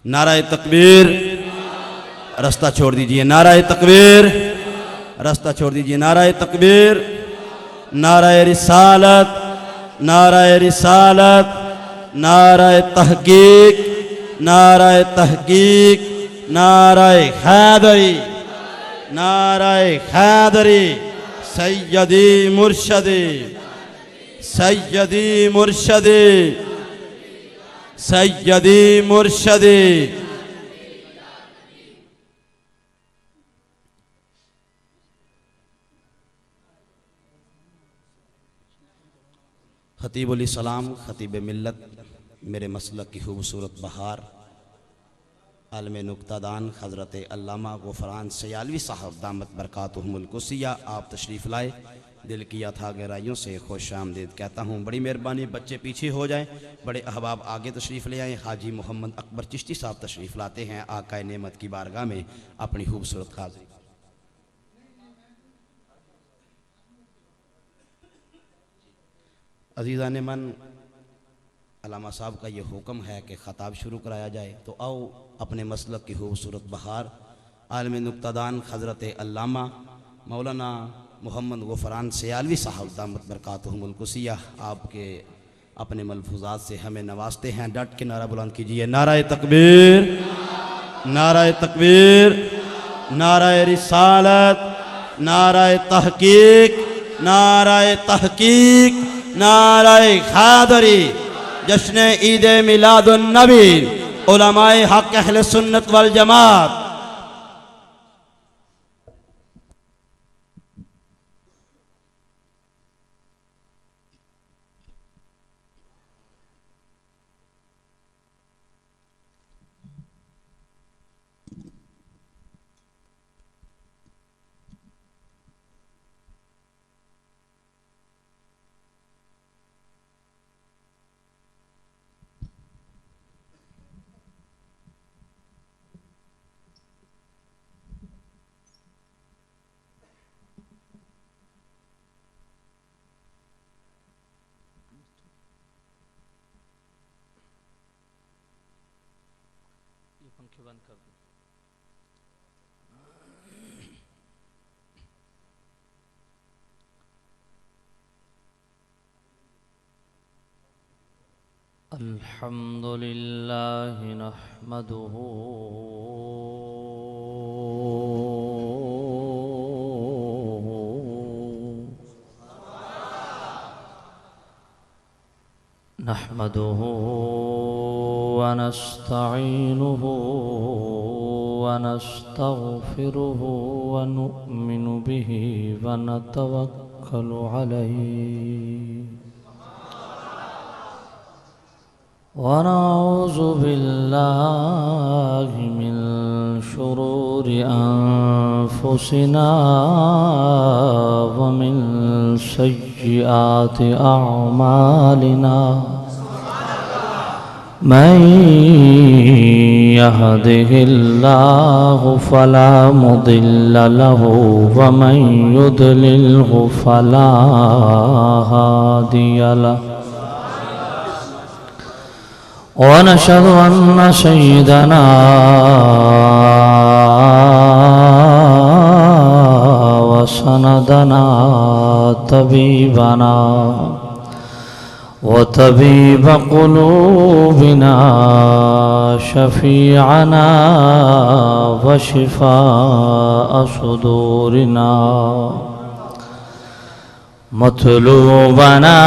नाराए तकबीर, रास्ता छोड़ दीजिए। नाराए तकबीर, रास्ता छोड़ दीजिए। नाराए तकबीर, नाराए रिसालत, नाराए रिसालत, नाराए तहकीक, नाराए तहकीक, नाराए हैदरी, नाराए हैदरी। सैयदी मुर्शदी, सैयदी मुर्शदी, सैयदी मुर्शदी। खतीबुल इस्लाम, खतीब मिल्लत, मेरे मसलक की खूबसूरत बहार, आलम नुक्तादान हज़रत अल्लामा ग़फ़रान सयालवी साहब दामत बरकातुहुमुल कुसिया, आप तशरीफ़ लाए। दिल की अथा गहराइयों से खुश आमदीद कहता हूँ। बड़ी मेहरबानी, बच्चे पीछे हो जाएं, बड़े अहबाब आगे तशरीफ़ ले आएँ। हाजी मोहम्मद अकबर चिश्ती साहब तशरीफ़ लाते हैं आकाए नेमत की बारगाह में अपनी खूबसूरत हाज़िरी। अज़ीज़ान मन, अल्लामा साहब का ये हुक्म है कि ख़ताब शुरू कराया जाए, तो आओ अपने मसलक की खूबसूरत बहार, आलम नुक्तादान हज़रत अल्लामा मौलाना मोहम्मद ग़फ़रान सयालवी साहब दामत बरकातुहुमुल कुसिया, आपके अपने मलफूज़ात से हमें नवाजते हैं। डट के नारा बुलंद कीजिए। नाराए तकबीर, नाराए तकबीर, नाराए रिसालत, नाराए तहकीक, नाराए तहकीक, नाराए हैदरी। जश्न ईद मिलादुन नबी, उलमाए हक अहले सुन्नत वल जमात। पंखे बंद कर दो। अल्हम्दुलिल्लाह नहमदुहु नहमदुहु व नस्तईनुहु व नस्तगफिरुहु व नुअमिनु बिही व नतवक्कलु अलैहि व नऊज़ु बिल्लाहि मिन शुरूरि अनफुसिना व मिन सय्यिआति अअमालिना। मन यहदिहिल्लाहु फला मुदिल्ल लहु व मन युद्लिल्हु फला हादिय लहु। व नशहदु अन्न सय्यिदना व सनदना तबीबना व तबीब क़ुलूबिना शफ़ीअना व शिफ़ाअ सुदूरिना मतलूबना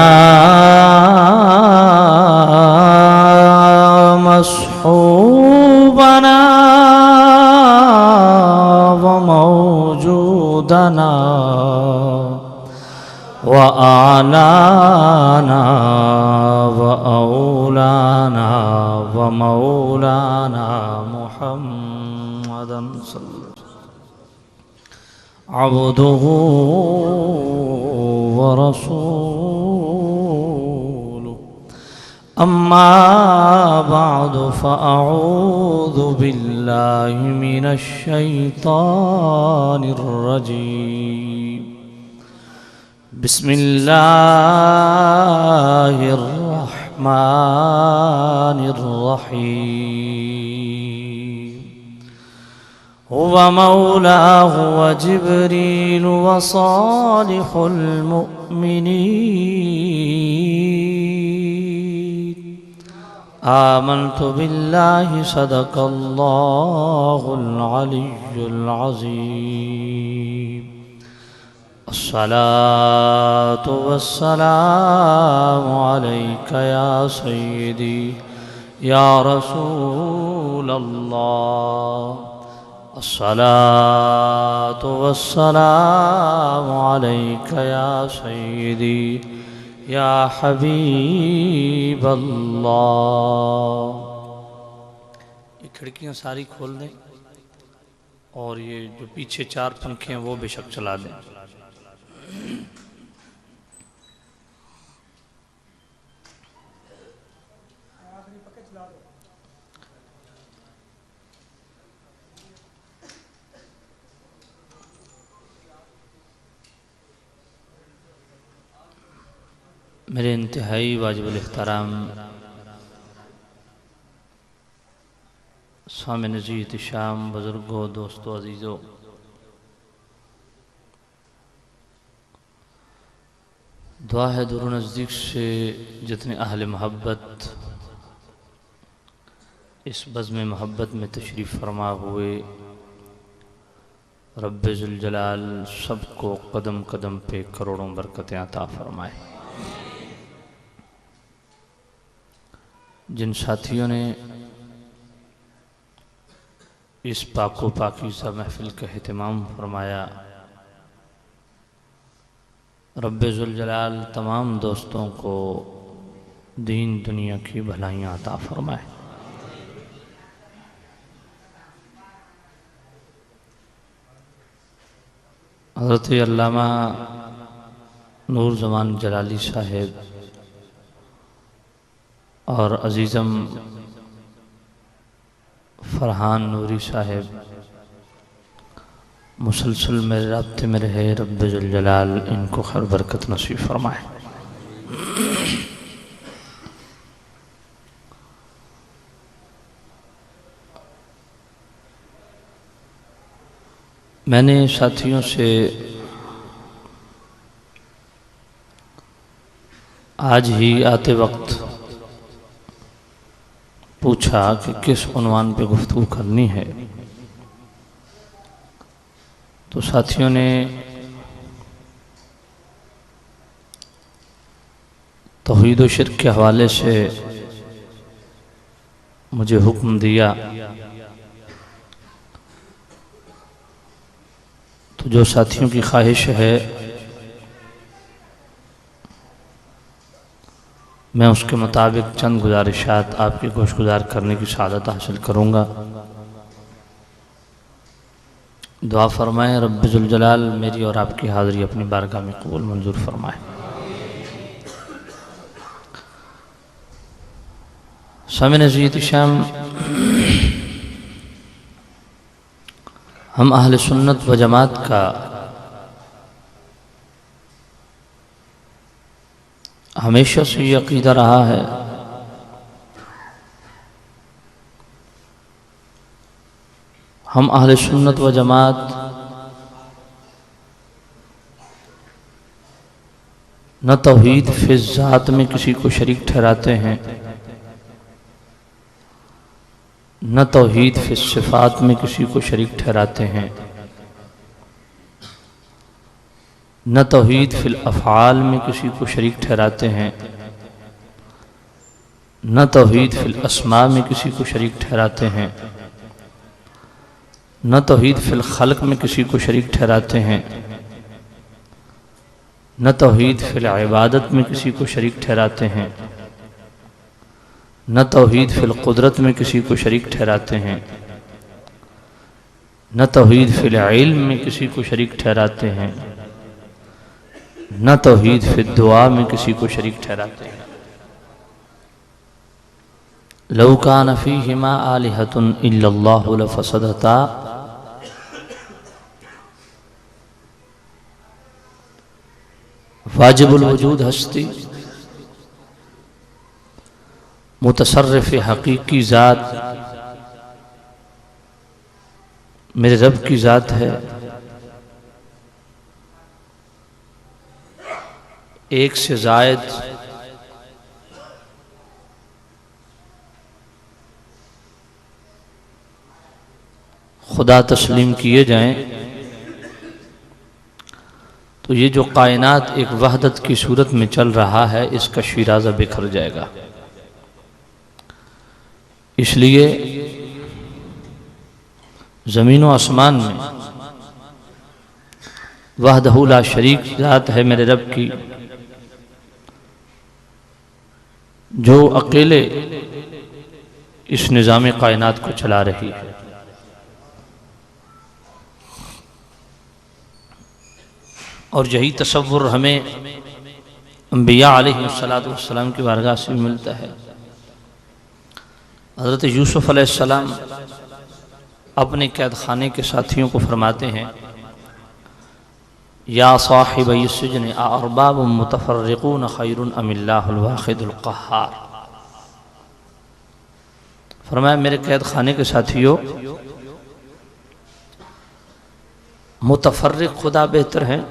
मसहूबना व मौजूदना व आलाना व औलाना व मौलाना मुहम्मदन अब्दुहु व रसूलुहु। अम्मा बअद फ़अऊज़ु बिल्लाहि मिनश शैतानिर रजीम। बिस्मिल्लाहिर रहमानिर रहीम। वमौलाह वजिब्रील वसालिहुल मुमिनीन। आमन्तु बिल्लाहि सदक़ल्लाहुल अलिय्युल अज़ीम। अस्सलातु वस्सलामु अलैका या सय्यदी या रसूल अल्लाह। अस्सलातु वस्सलामु अलैका या सय्यदी या हबीब अल्लाह। ये खिड़कियाँ सारी खोल दें और ये जो पीछे 4 पंखे हैं वो बेशक चला दें। मेरे इंतहाई वाजिबुल एहतराम सामने नज़ीर शाम, बुज़ुर्गों, दोस्तों, अजीज़ों, दुआ है दूर नज़दीक से जितने अहले मोहब्बत इस बज़्म मोहब्बत में तशरीफ़ फरमा हुए, रब्बे ज़ुल जलाल सबको कदम कदम पे करोड़ों बरकतें अता फरमाए। जिन साथियों ने इस पाको पाकीज़ा महफ़िल का एहतमाम फरमाया, रब्बे ज़ुल जलाल तमाम दोस्तों को दीन दुनिया की भलाइयाँ अता फरमाए। हज़रत अल्लामा नूर ज़मान जलाली साहिब और अज़ीज़म फरहान नूरी साहिब मुसलसल मेरे राब्ते में रहे, रब्बे ज़ुल जलाल इनको खैर बरकत नसीब फरमाए। मैंने साथियों से आज ही आते वक्त पूछा कि किस उन्वान पे गुफ्तगू करनी है, तो साथियों ने तौहीद व शिर्क के हवाले से मुझे हुक्म दिया। तो जो साथियों की ख्वाहिश है मैं उसके मुताबिक चंद गुजारिशात आपकी गोशगुजार करने की सआदत हासिल करूँगा। दुआ फरमाएँ रब्बे ज़ुल जलाल मेरी और आपकी हाज़िरी अपनी बारगाह में कबूल मंजूर फरमाए। सामने नज़ीर शाम, हम अहले सुन्नत व जमात का हमेशा से ये अक़ीदा रहा है हम अहले सुन्नत व जमात न तौहीद फिज़ ज़ात में किसी को शरीक ठहराते हैं, न तौहीद फिज़ सिफ़ात में किसी को शरीक ठहराते हैं, न तौहीद फिल अफ़आल में किसी को शरीक ठहराते हैं, न तौहीद फिल अस्मा में किसी को शरीक ठहराते हैं, न तौहीद फिल खल्क़ में किसी को शरीक ठहराते हैं, न तौहीद फिल इबादत में किसी को शरीक ठहराते हैं, न तौहीद फिल कुदरत में किसी को शरीक ठहराते हैं, न तौहीद फिल इल्म में किसी को शरीक ठहराते हैं, न तौहीद फिल दुआ में किसी को शरीक ठहराते हैं। लौ कान फ़ीहिमा आलिहतुन इल्लल्लाहु लफ़सदता, वाजिबुल वजूद हस्ती मुतसर्रिफ़ हकीकी ज़ात मेरे रब की ज़ात है, एक से ज़ायद खुदा तस्लीम किए जाएं तो ये जो कायनात एक वहदत की सूरत में चल रहा है, इसका शिराज़ा बिखर जाएगा। इसलिए ज़मीन व आसमान में वहदहू ला शरीक ज़ात है मेरे रब की, जो अकेले इस निज़ाम कायनात को चला रही है। और यही तसव्वुर हमें अंबिया अलैहिस्सलाम की बारगाह से मिलता है। हज़रत यूसुफ़ अलैहिस्सलाम अपने कैद खाने के साथियों को फरमाते हैं, या साहिबय सिजन अअरबाबुम मुतफर्रिकून खैरुन अमिल्लाहुल वाहिदुल क़ह्हार। फरमाया मेरे कैद खाने के साथियों, मुतफर्रिक खुदा बेहतर हैं,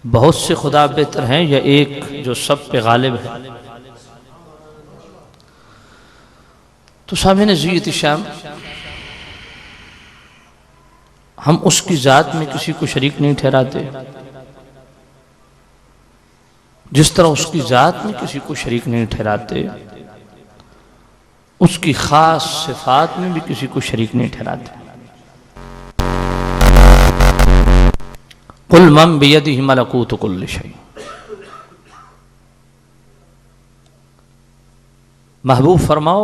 बहुत से खुदा बेहतर हैं, या एक जो सब पे गालिब है। तो सामने ज़ीयत शाम, हम उसकी ज़ात में किसी को शरीक नहीं ठहराते जिस तरह उसकी ज़ात में किसी को शरीक नहीं ठहराते, उसकी ख़ास सिफ़ात में भी किसी को शरीक नहीं ठहराते। कुल मम बियदिहि मलकूतु कुल्लि शै। महबूब फरमाओ,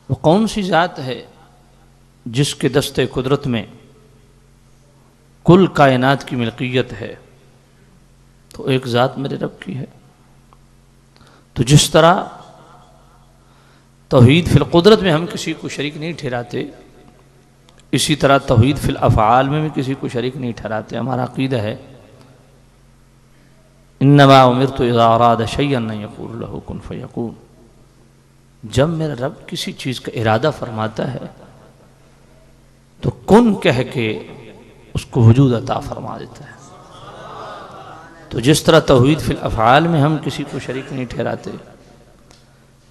वो कौन सी ज़ात है जिसके दस्ते कुदरत में कुल कायनात की मिल्कियत है? तो एक ज़ात मेरे रब की है। तो जिस तरह तौहीद फिल कुदरत में हम किसी को शरीक नहीं ठहराते, इसी तरह तौहीद फिल अफ़आल में भी किसी को शरीक नहीं ठहराते। हमारा अक़ीदा है, इन्नमा उमिरतु इज़ा अरादा शैअन अन यक़ूला लहू कुन फ़यकून। जब मेरा रब किसी चीज़ का इरादा फरमाता है तो कुन कह के उसको वजूद अता फरमा देता है। तो जिस तरह तौहीद फिल अफ़आल में हम किसी को शरीक नहीं ठहराते,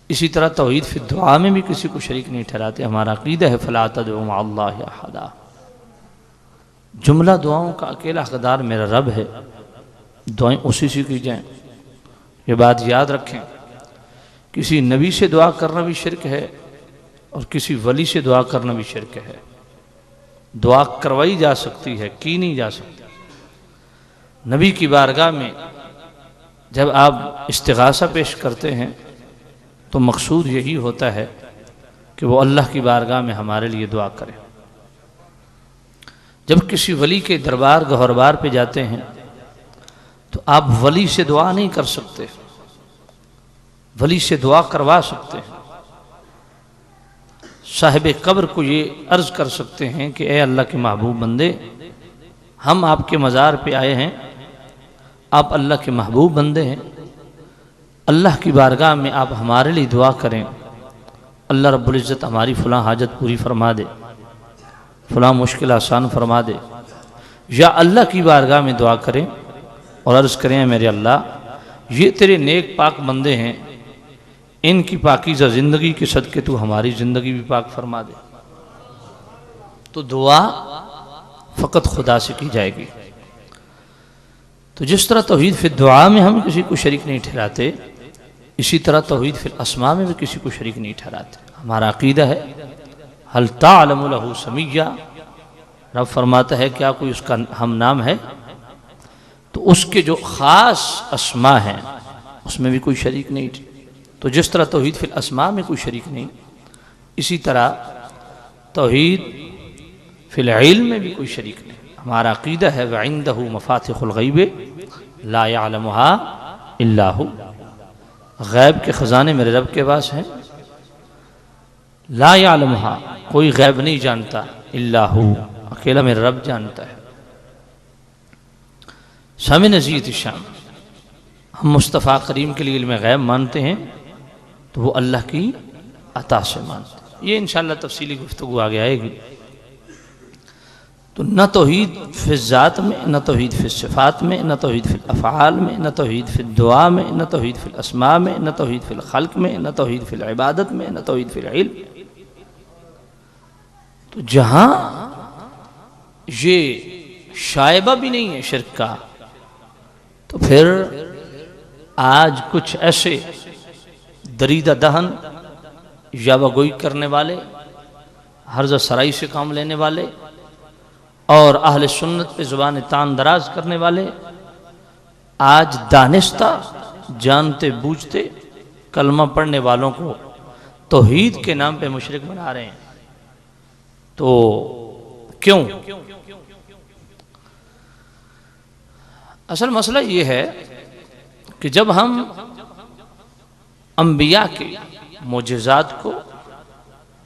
इसी तरह तौहीद फिल दुआ में भी किसी को शरीक नहीं ठहराते। हमारा अक़ीदा है, फ़ला तदउ मअल्लाहि अहदा। जुमला दुआओं का अकेला हक़दार मेरा रब है, दुआएं उसी से की जाएं। ये बात याद रखें, किसी नबी से दुआ करना भी शिरक है और किसी वली से दुआ करना भी शिरक है। दुआ करवाई जा सकती है, की नहीं जा सकती। नबी की बारगाह में जब आप इस्तिग़ासा पेश करते हैं तो मकसूद यही होता है कि वो अल्लाह की बारगाह में हमारे लिए दुआ करें। जब किसी वली के दरबार गहरबार पे जाते हैं तो आप वली से दुआ नहीं कर सकते, वली से दुआ करवा सकते हैं। साहिब कब्र को ये अर्ज़ कर सकते हैं कि ए अल्लाह के महबूब बंदे, हम आपके मज़ार पे आए हैं, आप अल्लाह के महबूब बंदे हैं, अल्लाह की बारगाह में आप हमारे लिए दुआ करें, अल्लाह रब्बुल इज़्ज़त हमारी फ़लाँ हाजत पूरी फरमा दे, फ़लाँ मुश्किल आसान फरमा दे। या अल्लाह की बारगाह में दुआ करें और अर्ज़ करें, मेरे अल्लाह, ये तेरे नेक पाक बंदे हैं, इनकी पाकीज़ा ज़िंदगी के सदक़े तू हमारी ज़िंदगी भी पाक फरमा दे। तो दुआ फ़कत खुदा से की जाएगी। तो जिस तरह तौहीद फिल दुआ में हम किसी को शरीक नहीं ठहराते, इसी तरह तौहीद फिल अस्मा में भी किसी को शरीक नहीं ठहराते। हमारा अक़ीदा है, हल ताअलमु लहू समिय्या। रब फरमाता है, क्या कोई उसका हम नाम है? तो उसके जो ख़ास अस्मा हैं उसमें भी कोई शरीक नहीं। तो जिस तरह तौहीद फिल अस्मा में कोई शरीक नहीं, इसी तरह तौहीद फिल इल्म में भी कोई शरीक नहीं। हमारा अक़ीदा है, व इंदहु मफ़ातिहुल ग़ैब ला यअलमुहा इल्ला हु। गैब के ख़ज़ाने मेरे रब के पास हैं, ला यअलमुहा, कोई गैब नहीं जानता, इल्ला हु, अकेला मेरा रब जानता है। सामिन ज़ीयत शाम, हम मुस्तफ़ा करीम के लिए इल्म गैब मानते हैं तो वो अल्लाह की अता से मानते। ये इंशाअल्लाह तफसीली गुफ्तगू आगे आएगी। तो न तौहीद फिल ज़ात में, न तौहीद फिल सिफ़ात में, न तौहीद फिल अफ़आल में, न तौहीद फिल दुआ में, न तौहीद फिल अस्मा में, न तौहीद फिल खल्क़ में, न तौहीद फिल इबादत में, न तौहीद फिल इल्म। तो जहाँ ये शायबा भी नहीं है शिर्क का, तो फिर आज कुछ ऐसे दरीदा दहन, यावागोई करने वाले, हर्ज़ सराई से काम लेने वाले और अहले सुन्नत पे ज़ुबान तान दराज करने वाले आज दानिस्ता जानते बूझते कलमा पढ़ने वालों को तौहीद के नाम पे मुशरिक बना रहे हैं। तो क्यों? असल मसला ये है कि जब हम अंबिया के मोजज़ात को,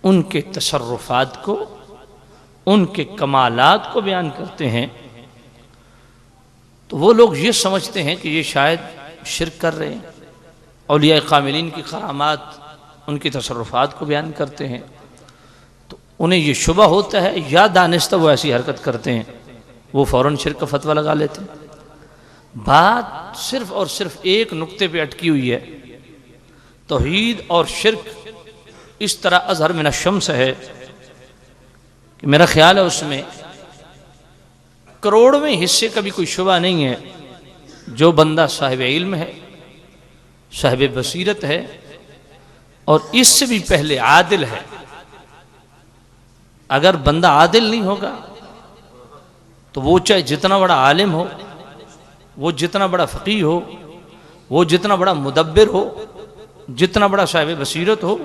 उनके तसर्रुफ़ात को, उनके कमालात को बयान करते हैं, तो वो लोग ये समझते हैं कि ये शायद शिर्क कर रहे हैं। औलिया कामिलीन की करामात, उनकी तसर्रुफ़ात को बयान करते हैं, तो उन्हें ये शुबा होता है या दानिस्ता वो ऐसी हरकत करते हैं, वो फ़ौरन शिर्क का फतवा लगा लेते हैं। बात सिर्फ़ और सिर्फ एक नुक्ते पे अटकी हुई है। तौहीद और शिर्क इस तरह अज़हर मिन अश-शम्स है कि मेरा ख्याल है उसमें करोड़वें हिस्से का भी कोई शुबा नहीं है। जो बंदा साहिब इल्म है, साहिब बसीरत है और इससे भी पहले आदिल है, अगर बंदा आदिल नहीं होगा तो वो चाहे जितना बड़ा आलिम हो, वो जितना बड़ा फ़क़ीह हो, वो जितना बड़ा मुदब्बिर हो, जितना बड़ा साहिब बसीरत हो,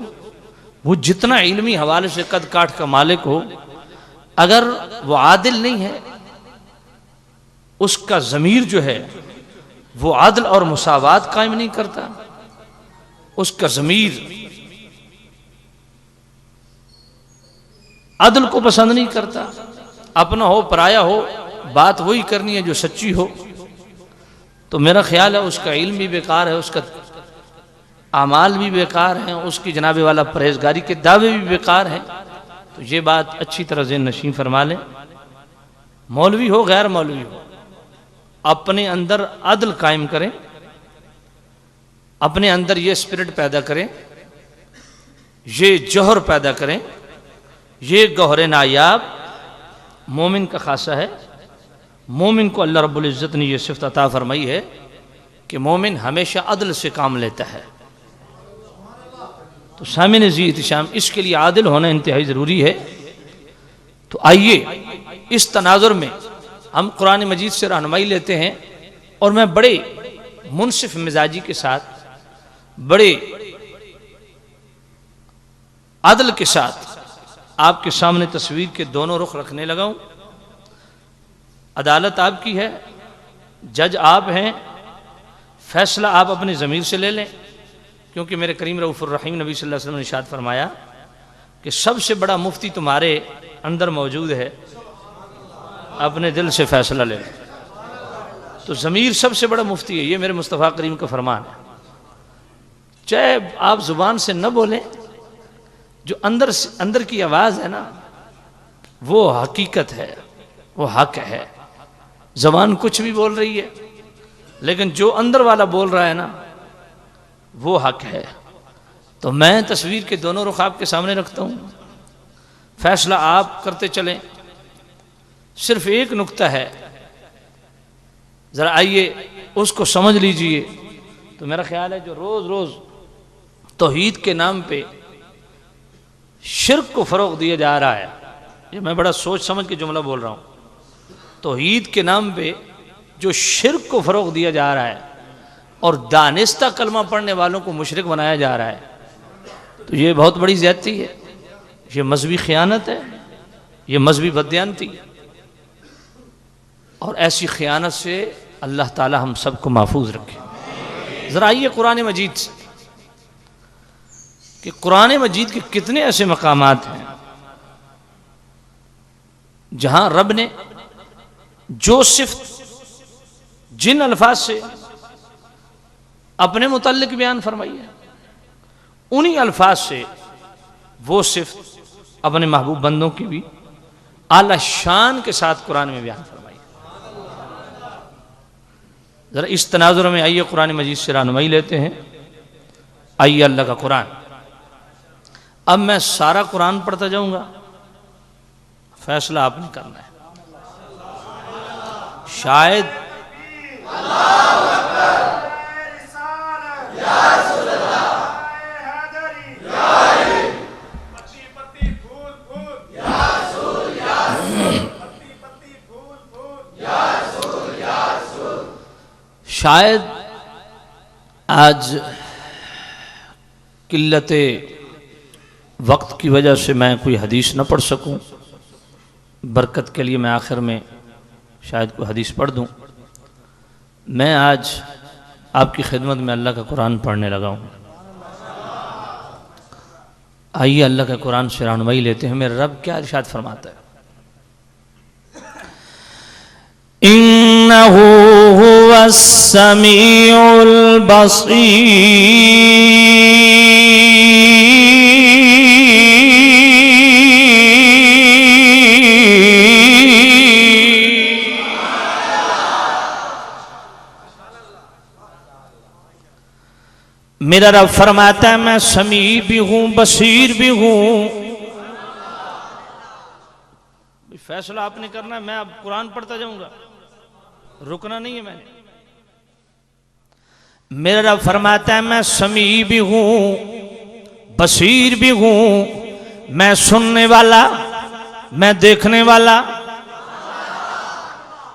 वो जितना इल्मी हवाले से कद काठ का मालिक हो, अगर वो आदिल नहीं है, उसका ज़मीर जो है वो आदल और मुसावात कायम नहीं करता, उसका ज़मीर अदल को पसंद नहीं करता। अपना हो पराया हो, बात वही करनी है जो सच्ची हो, तो मेरा ख्याल है उसका इल्म भी बेकार है, उसका आमाल भी बेकार हैं, उसकी जनाबे वाला परहेजगारी के दावे भी बेकार हैं। तो ये बात अच्छी तरह ज़हन नशीं फरमा लें। मौलवी हो गैर मौलवी हो, अपने अंदर अदल कायम करें, अपने अंदर ये स्पिरिट पैदा करें, ये जौहर पैदा करें। ये गौहर नायाब मोमिन का खासा है। मोमिन को अल्लाह रब्बुल इज़्ज़त ने यह सिफ़त अता फरमाई है कि मोमिन हमेशा अदल से काम लेता है। तो सामिन जी इत्तिशाम, इसके लिए आदिल होना इंतहाई ज़रूरी है। तो आइए इस तनाजुर में हम कुरान मजीद से रहनुमाई लेते हैं और मैं बड़े मुनसिफ मिजाजी के साथ, बड़े अदल के साथ आपके सामने तस्वीर के दोनों रुख रखने लगा हूं। अदालत आपकी है, जज आप हैं, फैसला आप अपने ज़मीर से ले लें, क्योंकि मेरे करीम रऊफ़ुर रहीम नबी सल्लल्लाहु अलैहि वसल्लम ने इरशाद फरमाया कि सबसे बड़ा मुफ्ती तुम्हारे अंदर मौजूद है, अपने दिल से फैसला ले लो। तो ज़मीर सबसे बड़ा मुफ्ती है, ये मेरे मुस्तफ़ा करीम का फरमान है। चाहे आप ज़ुबान से न बोलें, जो अंदर की आवाज़ है ना, वो हकीकत है, वो हक है। ज़बान कुछ भी बोल रही है, लेकिन जो अंदर वाला बोल रहा है ना, वो हक है। तो मैं तस्वीर के दोनों रुख आपके सामने रखता हूँ, फैसला आप करते चलें। सिर्फ एक नुक्ता है, ज़रा आइए उसको समझ लीजिए। तो मेरा ख्याल है जो रोज़ रोज़ तौहीद के नाम पे शिर्क को फ़रोग़ दिया जा रहा है, ये मैं बड़ा सोच समझ के जुमला बोल रहा हूँ। तौहीद के नाम पे जो शिर्क को फ़रोग़ दिया जा रहा है और दानिस्ता कलमा पढ़ने वालों को मुशरिक बनाया जा रहा है, तो ये बहुत बड़ी ज़्यादती है, ये मजहबी ख़यानत है, ये मजहबी बददियानती है। और ऐसी ख़यानत से अल्लाह ताला हम सबको महफूज रखे। ज़रा आइए कुरान मजीद से कि कुरान मजीद के कितने ऐसे मकामात हैं जहां रब ने जो सिफ़त जिन अल्फाज से अपने मुतल्लिक बयान फरमाई है, उन्हीं अल्फाज से वो सिर्फ अपने महबूब बंदों की भी आला शान के साथ कुरान में बयान फरमाई। जरा इस तनाजुर में आइए कुरान मजीद से रहनुमाई लेते हैं। आइए अल्लाह का कुरान। अब मैं सारा कुरान पढ़ता जाऊंगा, फैसला आपने करना है। शायद शायद आज किल्लते वक्त की वजह से मैं कोई हदीस न पढ़ सकूं। बरकत के लिए मैं आखिर में शायद कोई हदीस पढ़ दूं। मैं आज आपकी खिदमत में अल्लाह का कुरान पढ़ने लगा हूं। आइए अल्लाह का कुरान से रहनुमाई लेते हैं। मेरा रब क्या इरशाद फरमाता है। इन्नहु हुवस समीउल मेरा रब फरमाता है मैं समी भी हूं बसीर भी हूं। फैसला आपने करना है। मैं अब कुरान पढ़ता जाऊंगा, रुकना नहीं है मैंने। मेरा रब फरमाता है मैं समी भी हूं बसीर भी हूं, मैं सुनने वाला मैं देखने वाला।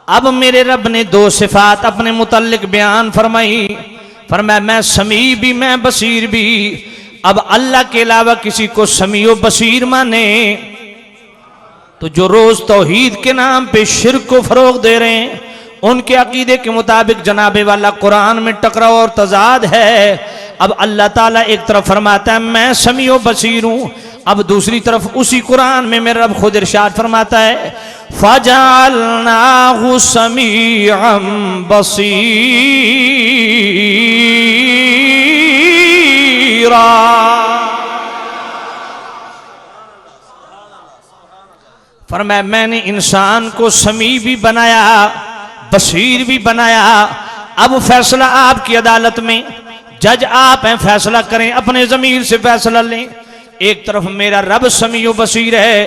अब मेरे रब ने दो सिफात अपने मुतल्लिक बयान फरमाई। फरमाया मैं समी भी मैं बसीर भी। अब अल्लाह के अलावा किसी को समी व बसीर माने तो जो रोज तौहीद के नाम पे शिर्क को फरोग दे रहे हैं, उनके अकीदे के मुताबिक जनाबे वाला कुरान में टकराव और तजाद है। अब अल्लाह ताला एक तरफ फरमाता है मैं समी व बसीर हूं, अब दूसरी तरफ उसी कुरान में मेरा रब खुद इरशाद फरमाता है फजअलनाहु समीअम बसीरा। फरमाया मैंने इंसान को समी भी बनाया बसीर भी बनाया। अब फैसला आपकी अदालत में, जज आप हैं, फैसला करें, अपने ज़मीर से फैसला लें। एक तरफ मेरा रब समीओ बसीर है,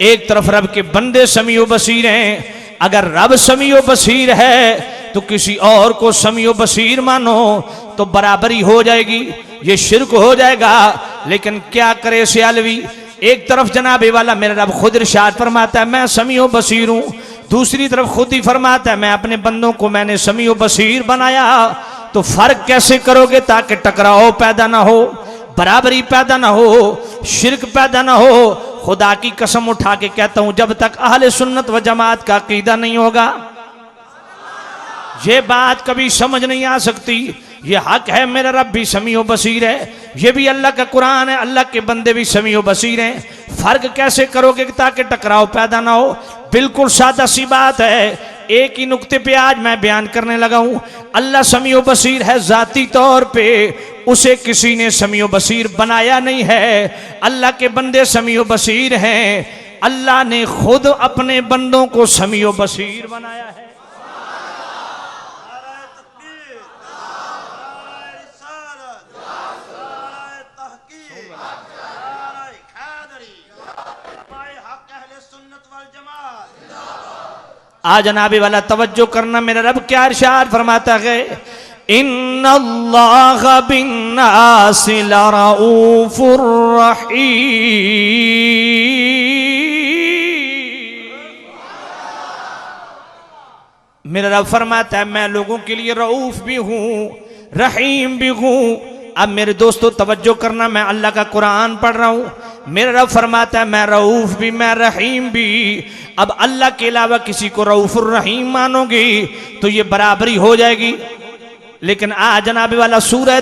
एक तरफ रब के बंदे समीओ बसीर हैं। अगर रब समीओ बसीर है तो किसी और को समीओ बसीर मानो तो बराबरी हो जाएगी, ये शिर्क हो जाएगा। लेकिन क्या करे सियालवी, एक तरफ जनाबे वाला मेरा रब खुद इरशाद फरमाता है मैं समीओ बसीर हूं, दूसरी तरफ खुद ही फरमाता है मैं अपने बंदों को मैंने समीओ बसीर बनाया। तो फर्क कैसे करोगे ताकि टकराव पैदा ना हो, बराबरी पैदा ना हो, शिर्क पैदा ना हो। खुदा की कसम उठा के कहता हूं जब तक अहले सुन्नत व जमात का अकीदा नहीं होगा ये बात कभी समझ नहीं आ सकती। ये हक है मेरा रब भी समीओ बसीर है, ये भी अल्लाह का कुरान है, अल्लाह के बंदे भी समीओ बसीर हैं। फर्क कैसे करोगे ताकि टकराव पैदा ना हो? बिल्कुल सादा सी बात है, एक ही नुक्ते पे आज मैं बयान करने लगा हूं। अल्लाह समीओ बसीर है जाती तौर पे, उसे किसी ने समीओ बसीर बनाया नहीं है। अल्लाह के बंदे समीओ बसीर हैं, अल्लाह ने खुद अपने बंदों को समीओ बसीर बनाया है। आज जनाबे वाला तवज्जो करना, मेरा रब क्या इरशाद फरमाता है इन्नल्लाह बिन्नासि लरऊफुर रहीम। मेरा रब फरमाता है मैं लोगों के लिए रऊफ भी हूं रहीम भी हूं। अब मेरे दोस्तों तवज्जो करना, मैं अल्लाह का कुरान पढ़ रहा हूं। मेरा रब फरमाता है मैं रऊफ भी मैं रहीम भी। अब अल्लाह के अलावा किसी को रऊफुर रहीम मानोगे तो ये बराबरी हो जाएगी। लेकिन आज जनाबे वाला सूरह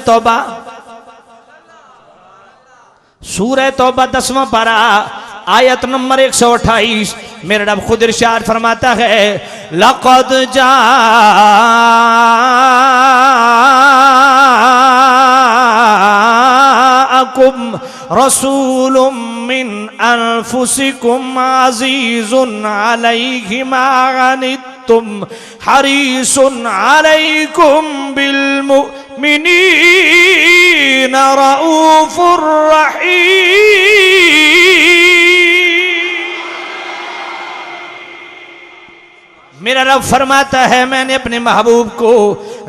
तौबा 10वां पारा आयत नंबर 128 मेरा रब खुद इरशाद फरमाता है लक़द जाकुम रसूलुम मिन अनफुसिकुम अज़ीज़ुन अलैहि मा अनित्तुम हरीसुन अलैकुम बिल मुमिनीना रऊफुर रहीम। मेरा रब फरमाता है मैंने अपने महबूब को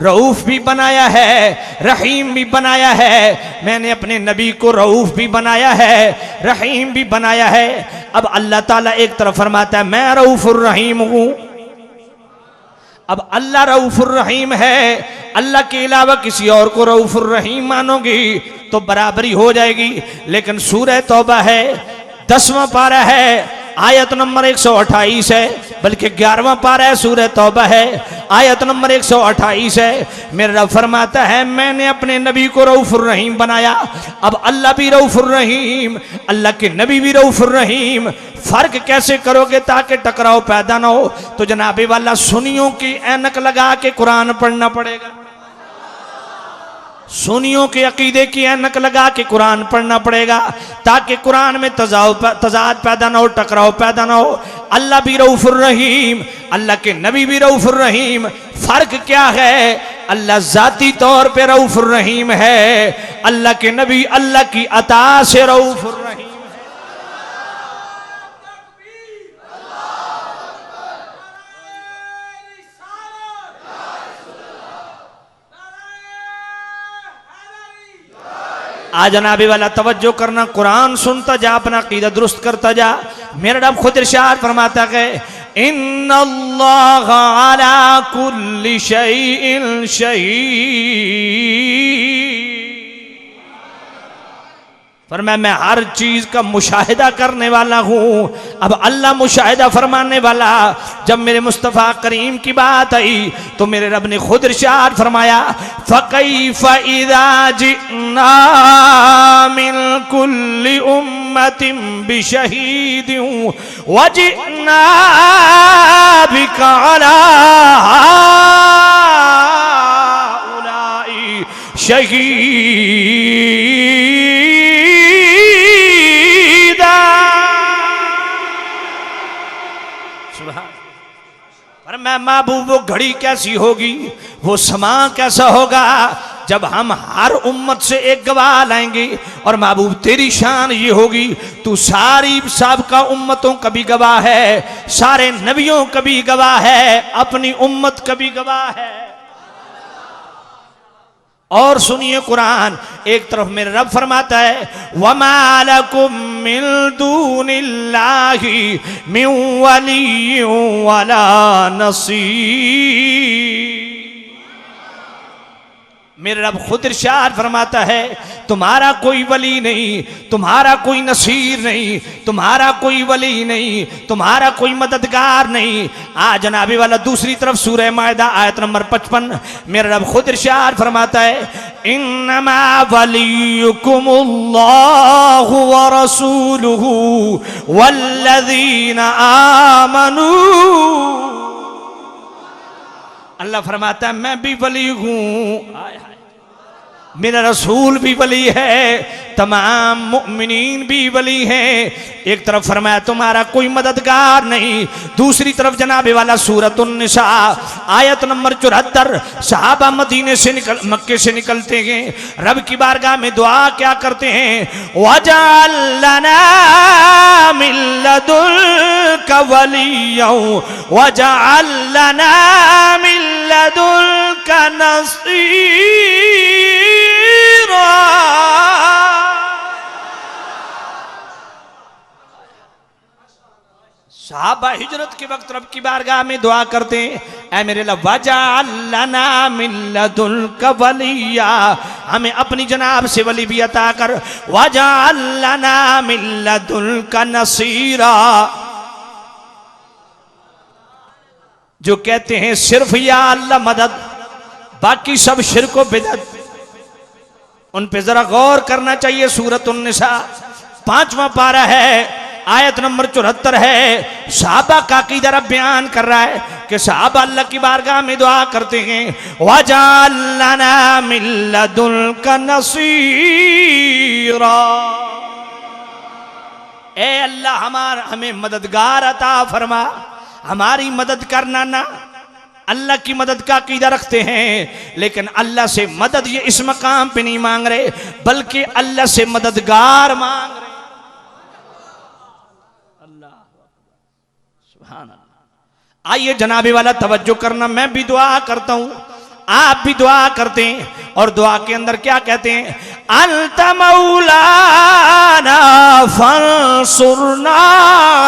रऊफ भी बनाया है, रहीम भी बनाया है। मैंने अपने नबी को रऊफ भी बनाया है, रहीम भी बनाया है। अब अल्लाह ताला एक तरफ फरमाता है मैं रऊफुर रहीम हूं। अब अल्लाह रऊफुर रहीम है, अल्लाह के अलावा किसी और को रऊफुर रहीम मानोगी तो बराबरी हो जाएगी। लेकिन सूरह तौबा है, 10वां पारा है, आयत नंबर 128 है, बल्कि 11वां पारा है, सूरह तौबा है, आयत नंबर 128 है। मेरा रब फरमाता है मैंने अपने नबी को रऊफुर रहीम बनाया। अब अल्लाह भी रऊफुर रहीम, अल्लाह के नबी भी रऊफुर रहीम। फर्क कैसे करोगे ताकि टकराव पैदा ना हो? तो जनाबे वाला सुनियों की ऐनक लगा के कुरान पढ़ना पड़ेगा, सुनियों के अकीदे की ऐनक लगा के कुरान पढ़ना पड़ेगा ताकि कुरान में तजाद पैदा ना हो, टकराव पैदा ना हो। अल्लाह भी रऊफुर रहीम, अल्लाह के नबी भी रऊफुर रहीम। फर्क क्या है? अल्लाह जाती तौर पे रऊफुर रहीम है, अल्लाह के नबी अल्लाह की अता से रऊफुर रहीम। आ जनाबी वाला तवज्जो करना, कुरान सुनता जा, अपना अकीदा दुरुस्त करता जा। मेरा रब खुद इरशाद फरमाता है इन्नल्लाह अला कुल्ली शैइन शहीद। फरमाया मैं हर चीज का मुशाहिदा करने वाला हूं। अब अल्लाह मुशाहिदा फरमाने वाला, जब मेरे मुस्तफ़ा करीम की बात आई तो मेरे रब ने खुद इरशाद फरमाया फ़कैफ़ इज़ा जिअना मिन कुल्ली उम्मतिन बिशहीदिन व जिअना बिका अला हाउलाई शहीद। पर मैं महबूब वो घड़ी कैसी होगी, वो समा कैसा होगा जब हम हर उम्मत से एक गवाह लाएंगे। और महबूब तेरी शान ये होगी तू सारी साबिका उम्मतों का भी गवाह है, सारे नबियों का भी गवाह है, अपनी उम्मत का भी गवाह है। और सुनिए कुरान, एक तरफ मेरे रब फरमाता है वमा लकुम मिन दूनिल्लाहि मिन वलिय्यिन वला नसीर। मेरे रब खुद इरशाद फरमाता है तुम्हारा कोई वली नहीं, तुम्हारा कोई नसीर नहीं, तुम्हारा कोई वली नहीं, तुम्हारा कोई मददगार नहीं। आ जनाबी वाला दूसरी तरफ सूरह मायदा आयत नंबर 55 मेरे रब खुद इरशाद फरमाता है इन्नमा वलियुकुमुल्लाहु व रसूलुहु वल्लज़ीना आमनू। अल्लाह फरमाता है मैं भी वली हूं, मेरा रसूल भी वली है, तमाम मुमिनीन भी वली हैं। एक तरफ फरमाया तुम्हारा कोई मददगार नहीं, दूसरी तरफ जनाबे वाला सूरतुन निसा आयत नंबर 74 सहाबा मदीने से मक्के से निकलते हैं, रब की बारगाह में दुआ क्या करते हैं वजअल लना मिन लदुनका वलिय्यन वजअल लना मिन लदुनका नसीरा। सहाबा हिजरत के वक्त रब की बारगाह में दुआ करते हैं ऐ मेरे रब वजअल लना मिन लदुनका वलिया, हमें अपनी जनाब से वली भी अता कर, वजअल लना मिन लदुनका नसीरा। जो कहते हैं सिर्फ या अल्लाह मदद, बाकी सब शिर्क व बिदअत, उन पे जरा गौर करना चाहिए। सूरतुन निसा 5वां पारा है, आयत नंबर 74 है। सहाबा का अकीदा रब बयान कर रहा है कि सहाबा अल्लाह की बारगाह में दुआ करते हैं, वजअल लना मिन लदुनका नसीरा, ए अल्लाह हमें मददगार अता फरमा। हमारी मदद करना ना, अल्लाह की मदद का अकीदा रखते हैं, लेकिन अल्लाह से मदद ये इस मकाम पे नहीं मांग रहे, बल्कि अल्लाह से मददगार मांग रहे। अल्लाह सुभान अल्लाह। आइए जनाबे वाला तवज्जो करना, मैं भी दुआ करता हूं, आप भी दुआ करते हैं, और दुआ के अंदर क्या कहते हैं, अंता मौलाना फंसुरना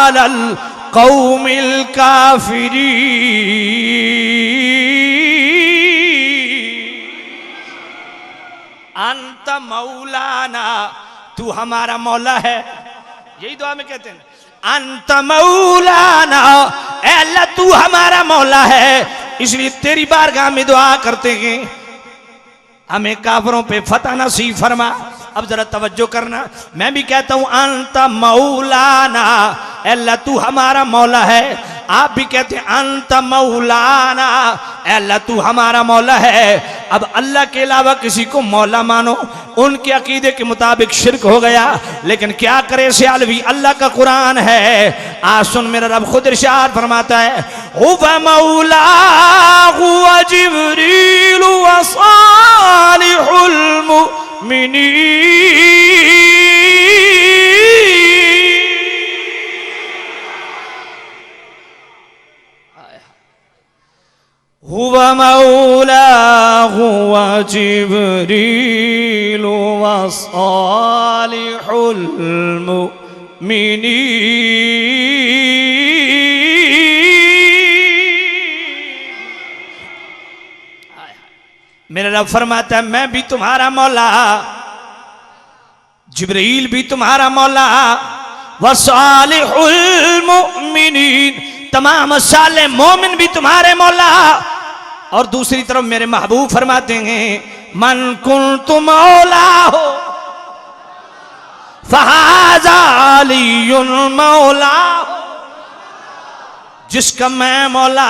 अलल कौमिल काफिरीन, अंत मौलाना, तू हमारा मौला है। यही दुआ में कहते हैं, अंत मौलाना, ए अल्लाह तू हमारा मौला है, इसलिए तेरी बारगाह में दुआ करते हैं हमें काफरों पे फतह नसीब फरमा। अब जरा तवज्जो करना, मैं भी कहता हूं अंत मौलाना, अल्लाह तू हमारा मौला है। आप भी कहते हैं अंत मौलाना, अल्लाह तू हमारा मौला है। अब अल्लाह के अलावा किसी को मौला मानो, उनके अकीदे के मुताबिक शिरक हो गया। लेकिन क्या करे सियालवी, अल्लाह का कुरान है। आज सुन, मेरा रब खुद इरशाद फरमाता है, हुवा मौला हुवा जिब्रील व सालिहुल हुवा मौला हुवा जिब्रील व सालिहुल मुमिनीन। मेरा रब फरमाता है, मैं भी तुम्हारा मौला, जिब्रील भी तुम्हारा मौला, व सालिहुल मुमिनीन, तमाम साले मोमिन भी तुम्हारे मौला। और दूसरी तरफ मेरे महबूब फरमाते हैं, मन कुन्तु मौला हो फहाज़ा अलीयुन मौला, जिसका मैं मौला,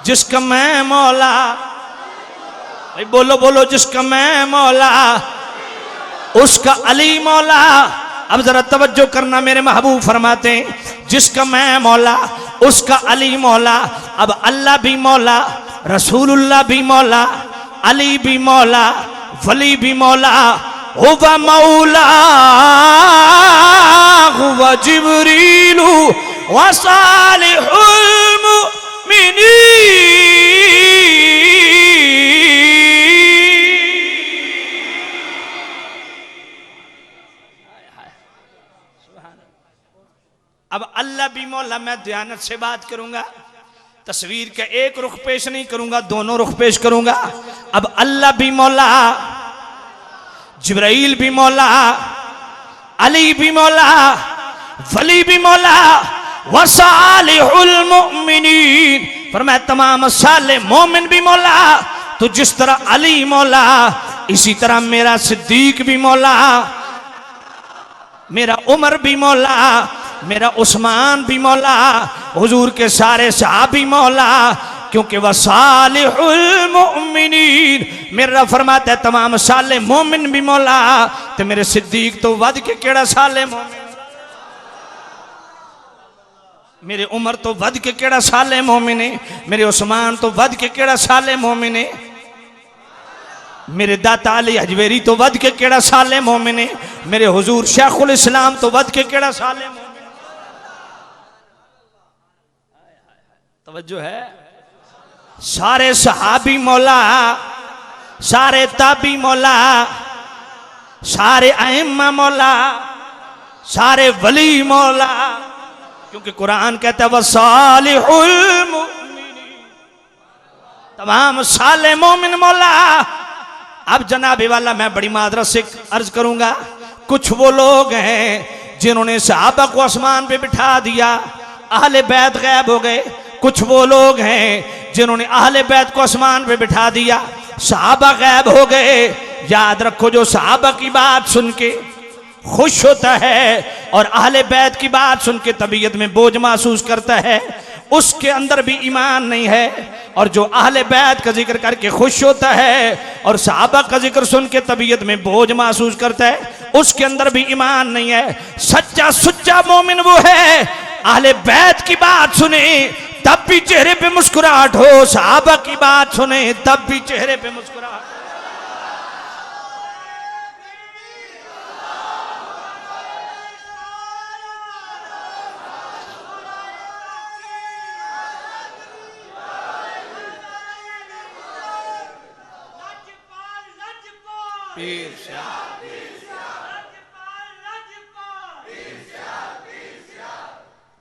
जिसका मैं मौला, भाई बोलो बोलो, जिसका मैं मौला उसका अली मौला। अब जरा तवज्जो करना, मेरे महबूब फरमाते हैं, जिसका मैं मौला उसका अली मौला। अब अल्लाह भी मौला, रसूलुल्लाह भी मौला, अली भी मौला, वली भी मौला। हुवा मौला हुवा जिब्रीलु व सालिहुल मुमिनीन। अब अल्लाह भी मौला, मैं दयानत से बात करूंगा, तस्वीर का एक रुख पेश नहीं करूंगा, दोनों रुख पेश करूंगा। अब अल्लाह भी मौला, जिब्राइल भी मौला, अली भी मौला, वली भी मौला, व सालिहुल मुमिनीन, फरमाया तमाम साले मोमिन भी मौला। तो जिस तरह अली मौला, इसी तरह मेरा सिद्दीक भी मौला, मेरा उमर भी मौला, मेरा उस्मान भी मौला, हुजूर के सारे सहाबी मौला, क्योंकि वह सालिहुल मुमिनीन। मेरा फरमाता है तमाम साले मोमिन भी मौला, तो मेरे सिद्दीक तो वध के केड़ा साले मोमिन, मेरे उमर तो वध के केड़ा साले मोमिन है, मेरे उस्मान तो वध के केड़ा साले मोमिन है, मेरे दाता अली हजवेरी तो वध के केड़ा साले मोमिन है, मेरे हुजूर शेखुल इस्लाम तो वध के केड़ा साले मोमिन। तवज्जो है, सारे सहाबी मौला, सारे ताबी मौला, सारे अइम्मा मौला, सारे वली मौला, क्योंकि कुरान कहता है वसालिहुल मुमिनीन, तमाम साले मोमिन मौला। अब जनाबे वाला मैं बड़ी मादरत से अर्ज करूंगा, कुछ वो लोग हैं जिन्होंने सहाबा को आसमान पे बिठा दिया, अहले बैत गायब हो गए। कुछ वो लोग हैं जिन्होंने अहले बैत को आसमान पे बिठा दिया, सहाबा गायब हो गए। याद रखो, जो सहाबा की बात सुन के खुश होता है और अहले बैत की बात सुन के तबीयत में बोझ महसूस करता है, उसके अंदर भी ईमान नहीं है। और जो अहले बैत का जिक्र करके खुश होता है और सहाबा का जिक्र सुन के तबीयत में बोझ महसूस करता है, उसके अंदर भी ईमान नहीं है। सच्चा सुच्चा मोमिन वो है, अहले बैत की बात सुने तब भी चेहरे पे मुस्कुराहट हो, सहाबा की बात सुने तब भी चेहरे पे मुस्कुराहट।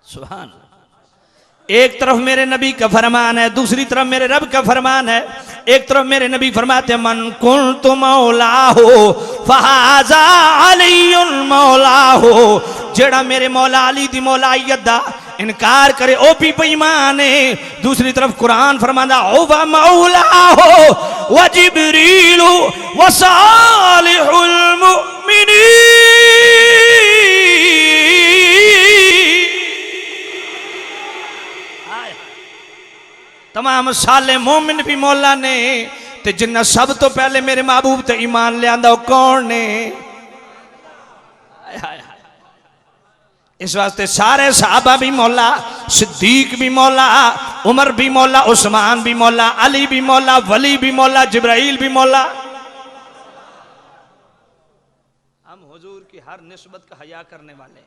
सुभान। एक तरफ मेरे नबी का फरमान है, दूसरी तरफ मेरे रब का फरमान है। एक तरफ मेरे नबी फरमाते मन कुन्तु मौला हो फहाजा अलीउल मौला हो, जेड़ा मेरे मौला अली दी मौलाइयत दा इनकार करे ओ भी बेईमान है। दूसरी तरफ कुरान फरमांदा ओ व मौला हो व जिब्रील व सालिहुल मुमिनीन। तमाम साले मोमिन भी मौला ने, ते जिन्ना सब तो पहले मेरे महबूब ते ईमान लियांदा वो कौन ने? इस वास्ते सारे सहाबा भी मौला, सिद्दीक भी मौला, उमर भी मौला, उस्मान भी मौला, अली भी मौला, वली भी मौला, जिब्राइल भी मौला। हम हुजूर की हर निस्बत का हया करने वाले,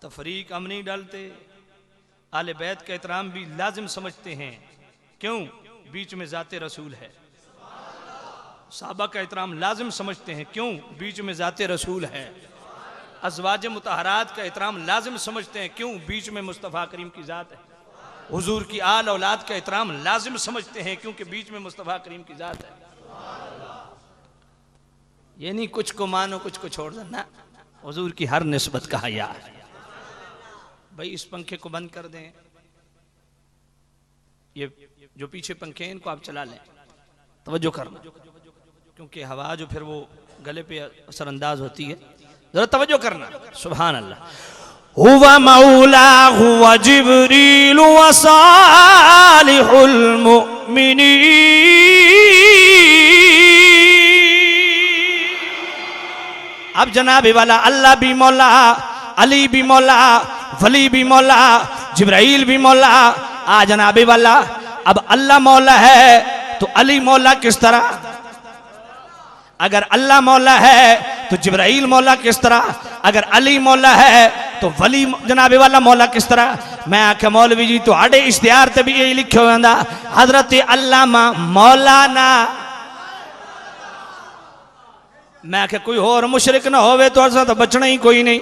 तफरीक हम नहीं डालते, आले बैत का एहतराम भी लाजिम समझते हैं। क्यों? बीच में जाते रसूल है। साहबा का एहतराम लाजिम समझते हैं। क्यों? बीच में जाते रसूल है। अज़वाज मुतहरात का एहतराम लाजिम समझते हैं। क्यों? बीच में मुस्तफ़ा करीम की ज़ात है। हुजूर की आल औलाद का एहतराम लाजिम समझते हैं, क्योंकि बीच में मुस्तफ़ा करीम की ज़ात है। ये नहीं कुछ को मानो कुछ को छोड़ दो ना, हुजूर की हर निस्बत का हया है। भाई इस पंखे को बंद कर दें, ये जो पीछे पंखे हैं इनको आप चला लें, तवज्जो करना, क्योंकि हवा जो फिर वो गले पे असरअंदाज होती है, जरा तवज्जो करना। सुभान अल्लाह। हुवा मौला हुवा जिब्रील व सालिहुल मुमिनीन। अब जनाब वाला अल्लाह भी मौला, अली भी मौला, वली भी मौला, जिब्राइल भी मौला। आ जनाबे वाला, अब अल्लाह मौला है तो अली मौला किस तरह? अगर अल्लाह मौला है तो जिब्राइल मौला किस तरह? अगर अली मौला है तो वली जनाबे वाला मौला किस तरह? मैं आख्या मौलवी जी तो आड़े इश्तिहार ते भी यही लिखे हुए हैं, हजरत अल्लामा मौलाना। मैं आख्या कोई और मुशरिक ना होवे तो असा तो बचना ही कोई नहीं।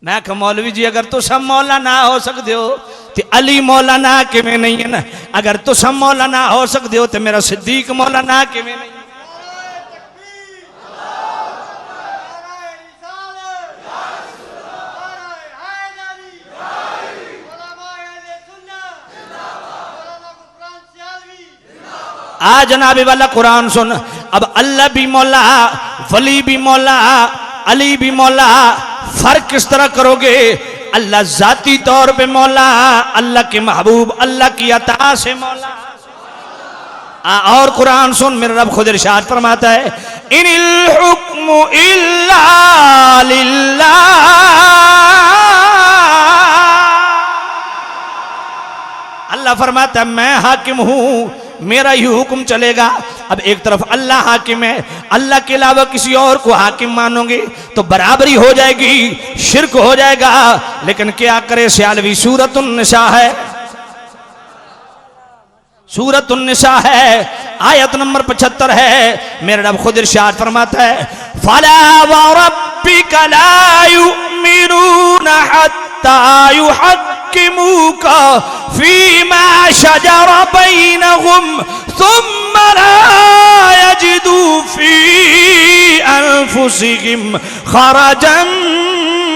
मैं कहा मौलवी जी अगर तो सब मौला ना हो सकते हो तो अली मौला ना किवें नहीं है ना? अगर तो सब मौला ना हो सकते हो तो मेरा सिद्दीक मौला ना किवें नहीं? आ जनाबे वाला कुरान सुन। अब अल्लाह भी मौला, वली भी मौला, अली भी मौला। फर्क किस तरह करोगे? अल्लाह जाती तौर पे मौला, अल्लाह के महबूब अल्लाह की अता से मौला। और कुरान सुन, मेरा रब खुद इरशाद फरमाता है इनिल हुक्मु इल्ला लिल्लाह। अल्लाह फरमाता है मैं हाकिम हूं, मेरा ही हुक्म चलेगा। अब एक तरफ अल्लाह हाकिम है, अल्लाह के अलावा किसी और को हाकिम मानोगे तो बराबरी हो जाएगी, शिर्क हो जाएगा। लेकिन क्या करे, सियालवी सूरत उन्निसा है, सूरत उन्निसा है, आयत नंबर 75 है। मेरा रब खुद इरशाद फरमाता है फला व रब्बिका ला युमिनूना हत्ता युहक्किमूका फीमा शजरा बैनहुम सुम्मा ला यजिदू फी अनफुसिहिम खरजन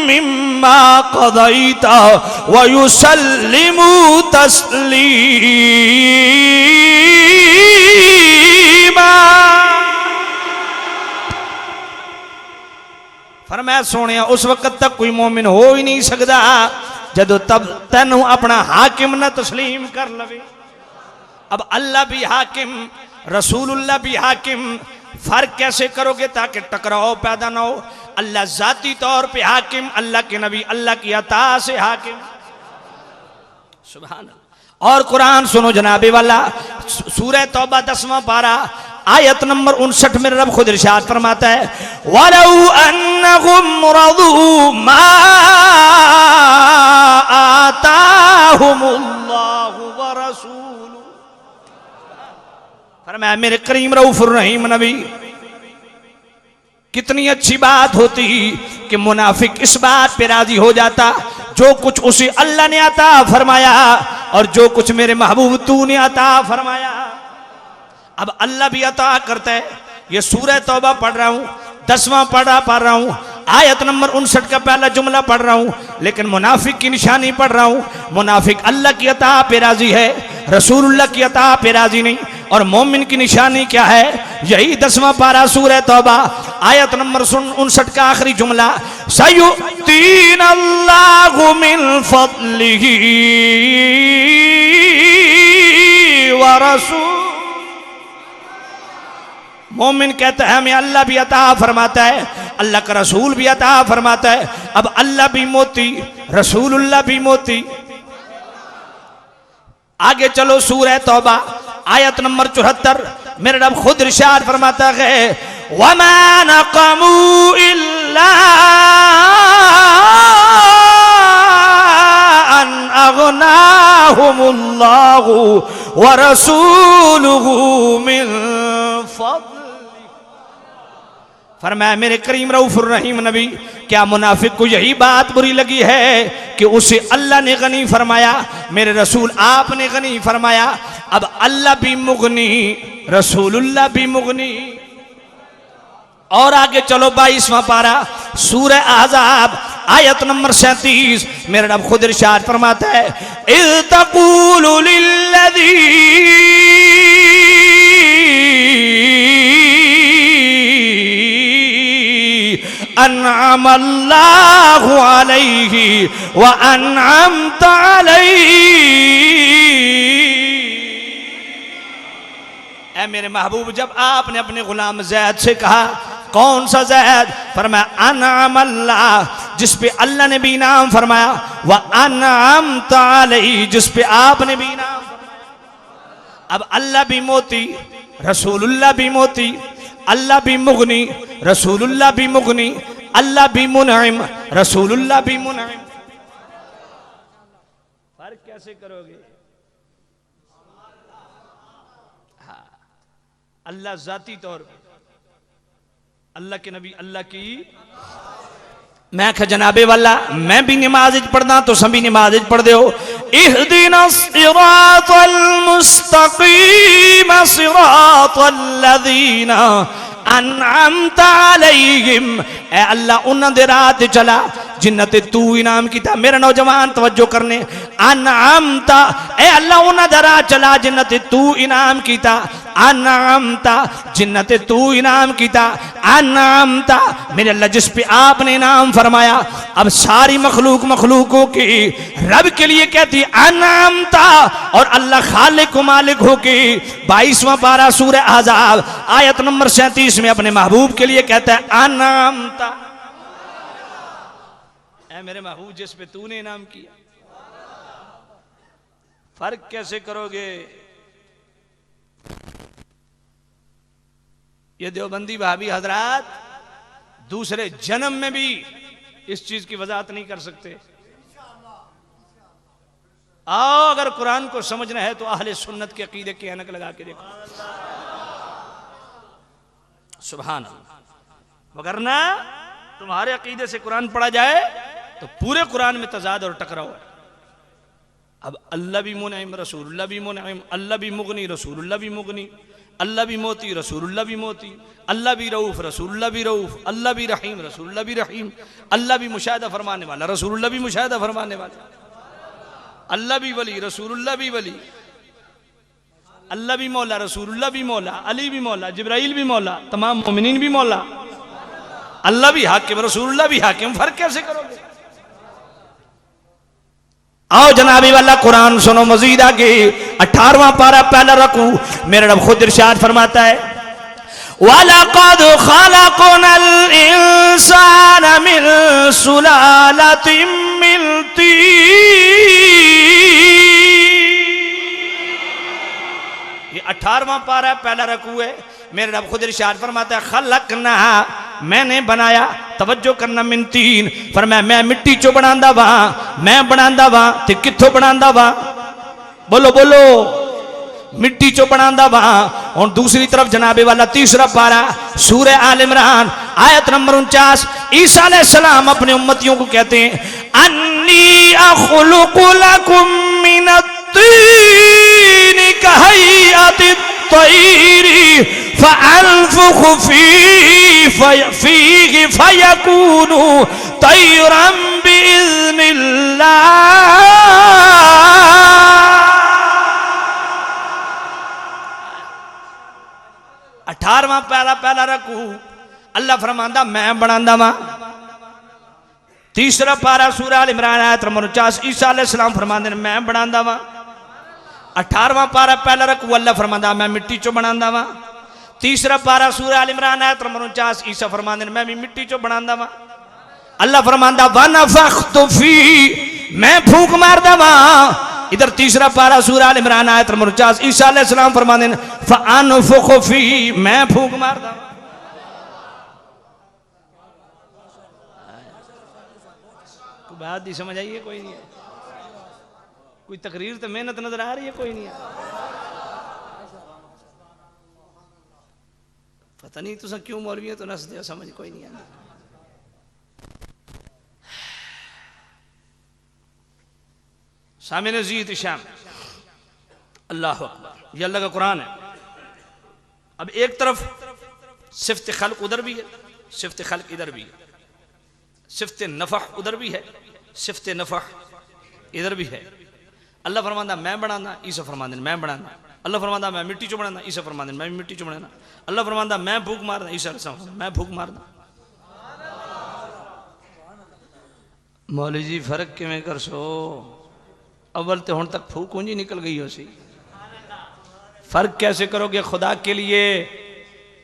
मिम्मा क़ज़ैता व युसल्लिमू तस्लीमा। फरमाया सोने उस वक्त तक कोई मोमिन हो ही नहीं सकता जदों तब तेनू अपना हाकिम न तस्लीम कर लवे। अब अल्लाह भी हाकिम रसूलुल्लाह भी हाकिम, फर्क कैसे करोगे ताकि टकराव पैदा ना हो। अल्लाह जाती तौर पे हाकिम, अल्लाह के नबी अल्लाह की अता से हाकिम। सुभान अल्लाह। और कुरान सुनो जनाबे वाला, सूरह तौबा 10वां पारा आयत नंबर 59 में रब खुद इरशाद फरमाता है वलौ अन्नहुम रदू मा आताहुमुल्लाहु व रसूलुहु। फरमाया मेरे करीम रऊफुर रहीम नबी, कितनी अच्छी बात होती कि मुनाफिक इस बात पे राजी हो जाता जो कुछ उसे अल्लाह ने अता फरमाया और जो कुछ मेरे महबूब तू ने अता फरमाया। अब अल्लाह भी अता करता है। ये सूरह तौबा पढ़ रहा हूं, 10वां पारा पढ़ रहा हूं, आयत नंबर 59 का पहला जुमला पढ़ रहा हूं, लेकिन मुनाफिक की निशानी पढ़ रहा हूं। मुनाफिक अल्लाह की अता पे राजी है, रसूलुल्लाह की अता पे राजी नहीं। और मोमिन की निशानी क्या है? यही 10वां पारा सूरह तौबा आयत नंबर 59 का आखिरी जुमला सयुतीनल्लाहु मिन फज़लिही व रसूल। मोमिन कहता है हमें अल्लाह भी अता फरमाता है, अल्लाह का रसूल भी अता फरमाता है। अब अल्लाह भी मोती, रसूलुल्लाह भी मोती। आगे चलो सूरह तौबा आयत नंबर 74, मेरे रब खुद इरशाद फरमाता है वमा नक़मू इल्ला अन अग़नाहुमुल्लाहु व रसूलुहु मिन फज़लिही। फरमाया मेरे करीम रऊफुर रहीम नबी, क्या मुनाफिक को यही बात बुरी लगी है कि उसे अल्लाह ने गनी फरमाया, मेरे रसूल आपने गनी फरमाया। अब अल्लाह भी मुगनी, रसूलुल्लाह भी मुगनी। और आगे चलो 22वां पारा सूरह अहज़ाब आयत नंबर 37, मेरे रब खुद इरशाद फरमाता है इज़ तक़ूलु लिल्लज़ी अन्अमल्लाहु अलैहि व अन्अमत अलैहि। ऐ मेरे महबूब, जब आपने अपने गुलाम ज़ैद से कहा कौन सा ज़ैद? फरमाया अन्अमल्लाह, जिस पे अल्लाह ने भी इनाम फरमाया, व अन्अमत अलैहि, जिस पे आपने भी इनाम फरमाया। अब अल्लाह भी मोती, रसूलुल्लाह भी मोती, अल्लाह भी मुगनी, रसूलुल्लाह भी मुगनी, अल्लाह भी मुनइम, रसूलुल्लाह भी मुनइम। फर्क कैसे करोगे? हाँ, अल्लाह जाती तौर पर, अल्लाह के नबी अल्लाह की। मैं कहा जनाबे वाला, मैं भी नमाज पढ़ना तो सभी नमाज पढ़ दो। इहदिनस सिरातल मुस्तकीम सिरातल लज़ीना अन्अमता अलैहिम। ए अल्लाह उन्हां दे राह ते चला जिन्हां ते तू इनाम कीता। मेरा नौजवान तवज्जो करने, अन्अमता, ए अल्लाह उन्हां दे राह चला जिन्हां ते तू इनाम कीता। अन्अमता, जिन्हां ते तू इनाम कीता। अन्अमता, मेरे अल्लाह जिस पे आपने इनाम फरमाया। अब सारी मखलूकों की रब के लिए कहती अन्अमता, और अल्लाह खालिक व मालिक हो के 22वां पारा सूरह अहज़ाब आयत नंबर 37 में अपने महबूब के लिए कहता है अन्अमता। ऐ मेरे महबूब जिस पे तूने इनाम किया। फर्क कैसे करोगे? ये देवबंदी भाभी हजरात दूसरे जन्म में भी इस चीज की वजाहत नहीं कर सकते। आओ, अगर कुरान को समझना है तो अहले सुन्नत के अकीदे की ऐनक लगा के देखो। सुभान अल्लाह। वगरना तुम्हारे अकीदे से कुरान पढ़ा जाए तो पूरे कुरान में तजाद और टकराव है। अब अल्लाह भी मुनइम, रसूलुल्लाह भी मुनइम, अल्लाह भी मुगनी, रसूलुल्लाह भी मुगनी, अल्लाह भी मोती, रसूलुल्लाह भी मोती, अल्लाह भी रऊफ, रसूलुल्लाह भी रऊफ, अल्लाह भी रहीम, रसूलुल्लाह भी रहीम, अल्लाह भी मुशाहिदा फरमाने वाला, रसूलुल्लाह भी मुशाहिदा फरमाने वाला, अल्लाह भी वली, रसूलुल्लाह भी वली, अल्लाह भी मौला, रसूलुल्लाह भी मौला, अली भी मौला, जिब्राइल भी मौला, तमाम मोमिनीन भी मौला। अल्लाह भी हाकिम रसूलुल्लाह भी हाकिम, फर्क कैसे करोगे? आओ जनाबी वाला कुरान सुनो मजीद आगे 18वां पारा पहला रकू मेरा रब खुद इरशाद फरमाता है वलक़द खलक़नल इंसान मिन सुलालतिन मिन तीन। ये 18वां पारा पहला रकू है। मेरे रब खुद इरशाद फरमाता है खलकना मैंने बनाया, तवज्जो करना, मिन तीन फरमाया मैं मिट्टी चो बनांदा वा, मैं बनांदा वा ते कित्थों बनांदा वा? बोलो बोलो, मिट्टी चो बनांदा वा। और दूसरी तरफ जनाबे वाला तीसरा पारा सूरह आल इमरान आयत नंबर 49 ईसा अलैहिस्सलाम अपने उम्मतियों को कहते हैं अन्नी अखलुकु लकुम मिनत्तीन कहैअतित तैरी फअनफुखु फीहि फयकूनु तैरन बिइज़्निल्लाह। 18वां पहला रकू अल्लाह फरमांदा मैं बनांदा वा। तीसरा पारा सूरह आल इमरान आयत नंबर 49 ईसा अलैहिस्सलाम फरमांदे ने मैं बनांदा वा। 18वां पारा पहला रकू अल्लाह फरमांदा मैं मिट्टी चो बनांदा वा। तीसरा पारा सूरह आल इमरान आयत नंबर 49 ईसा फरमांदे ने मैं भी मिट्टी चो बनांदा वा। अल्लाह फरमांदा वनफख्तु फी मैं फूंक मारदा वा। इधर तीसरा पारा सूरह आल इमरान आयत नंबर 49 ईसा अलैहिस्सलाम फरमाते हैं फअनफुखु फीहि मैं फूंक मारदा। कोई बात नहीं समझ आई है? कोई नहीं है? कोई तकरीर तो मेहनत नजर आ रही है? कोई नहीं है? पता नहीं तुसा क्यों मौलवी है तो नसदे हो, समझ कोई नहीं आती। सामिन जीत शाम अल्लाह अकबर, ये अल्लाह का कुरान है। अब एक तरफ सिफ्त खल्क उधर भी है, सिफ्त खल्क इधर भी है, सिफ्त नफ़ह उधर भी है, सिफ्त नफ़ह इधर भी है। अल्लाह फरमांदा मैं बनाना, ईसा फरमांदे मैं बनाना। अल्लाह फरमांदा मैं मिट्टी चो बनाना, ईसा फरमांदे मैं मिट्टी चो बनाना। अल्लाह फरमांदा मैं भूख मारना, ईसा मैं भूख मारना। मौलवी जी फर्क किवें कर सो? अव्वल तो हुण तक फूक ऊंजी निकल गई हो सी, फर्क कैसे करोगे? खुदा के लिए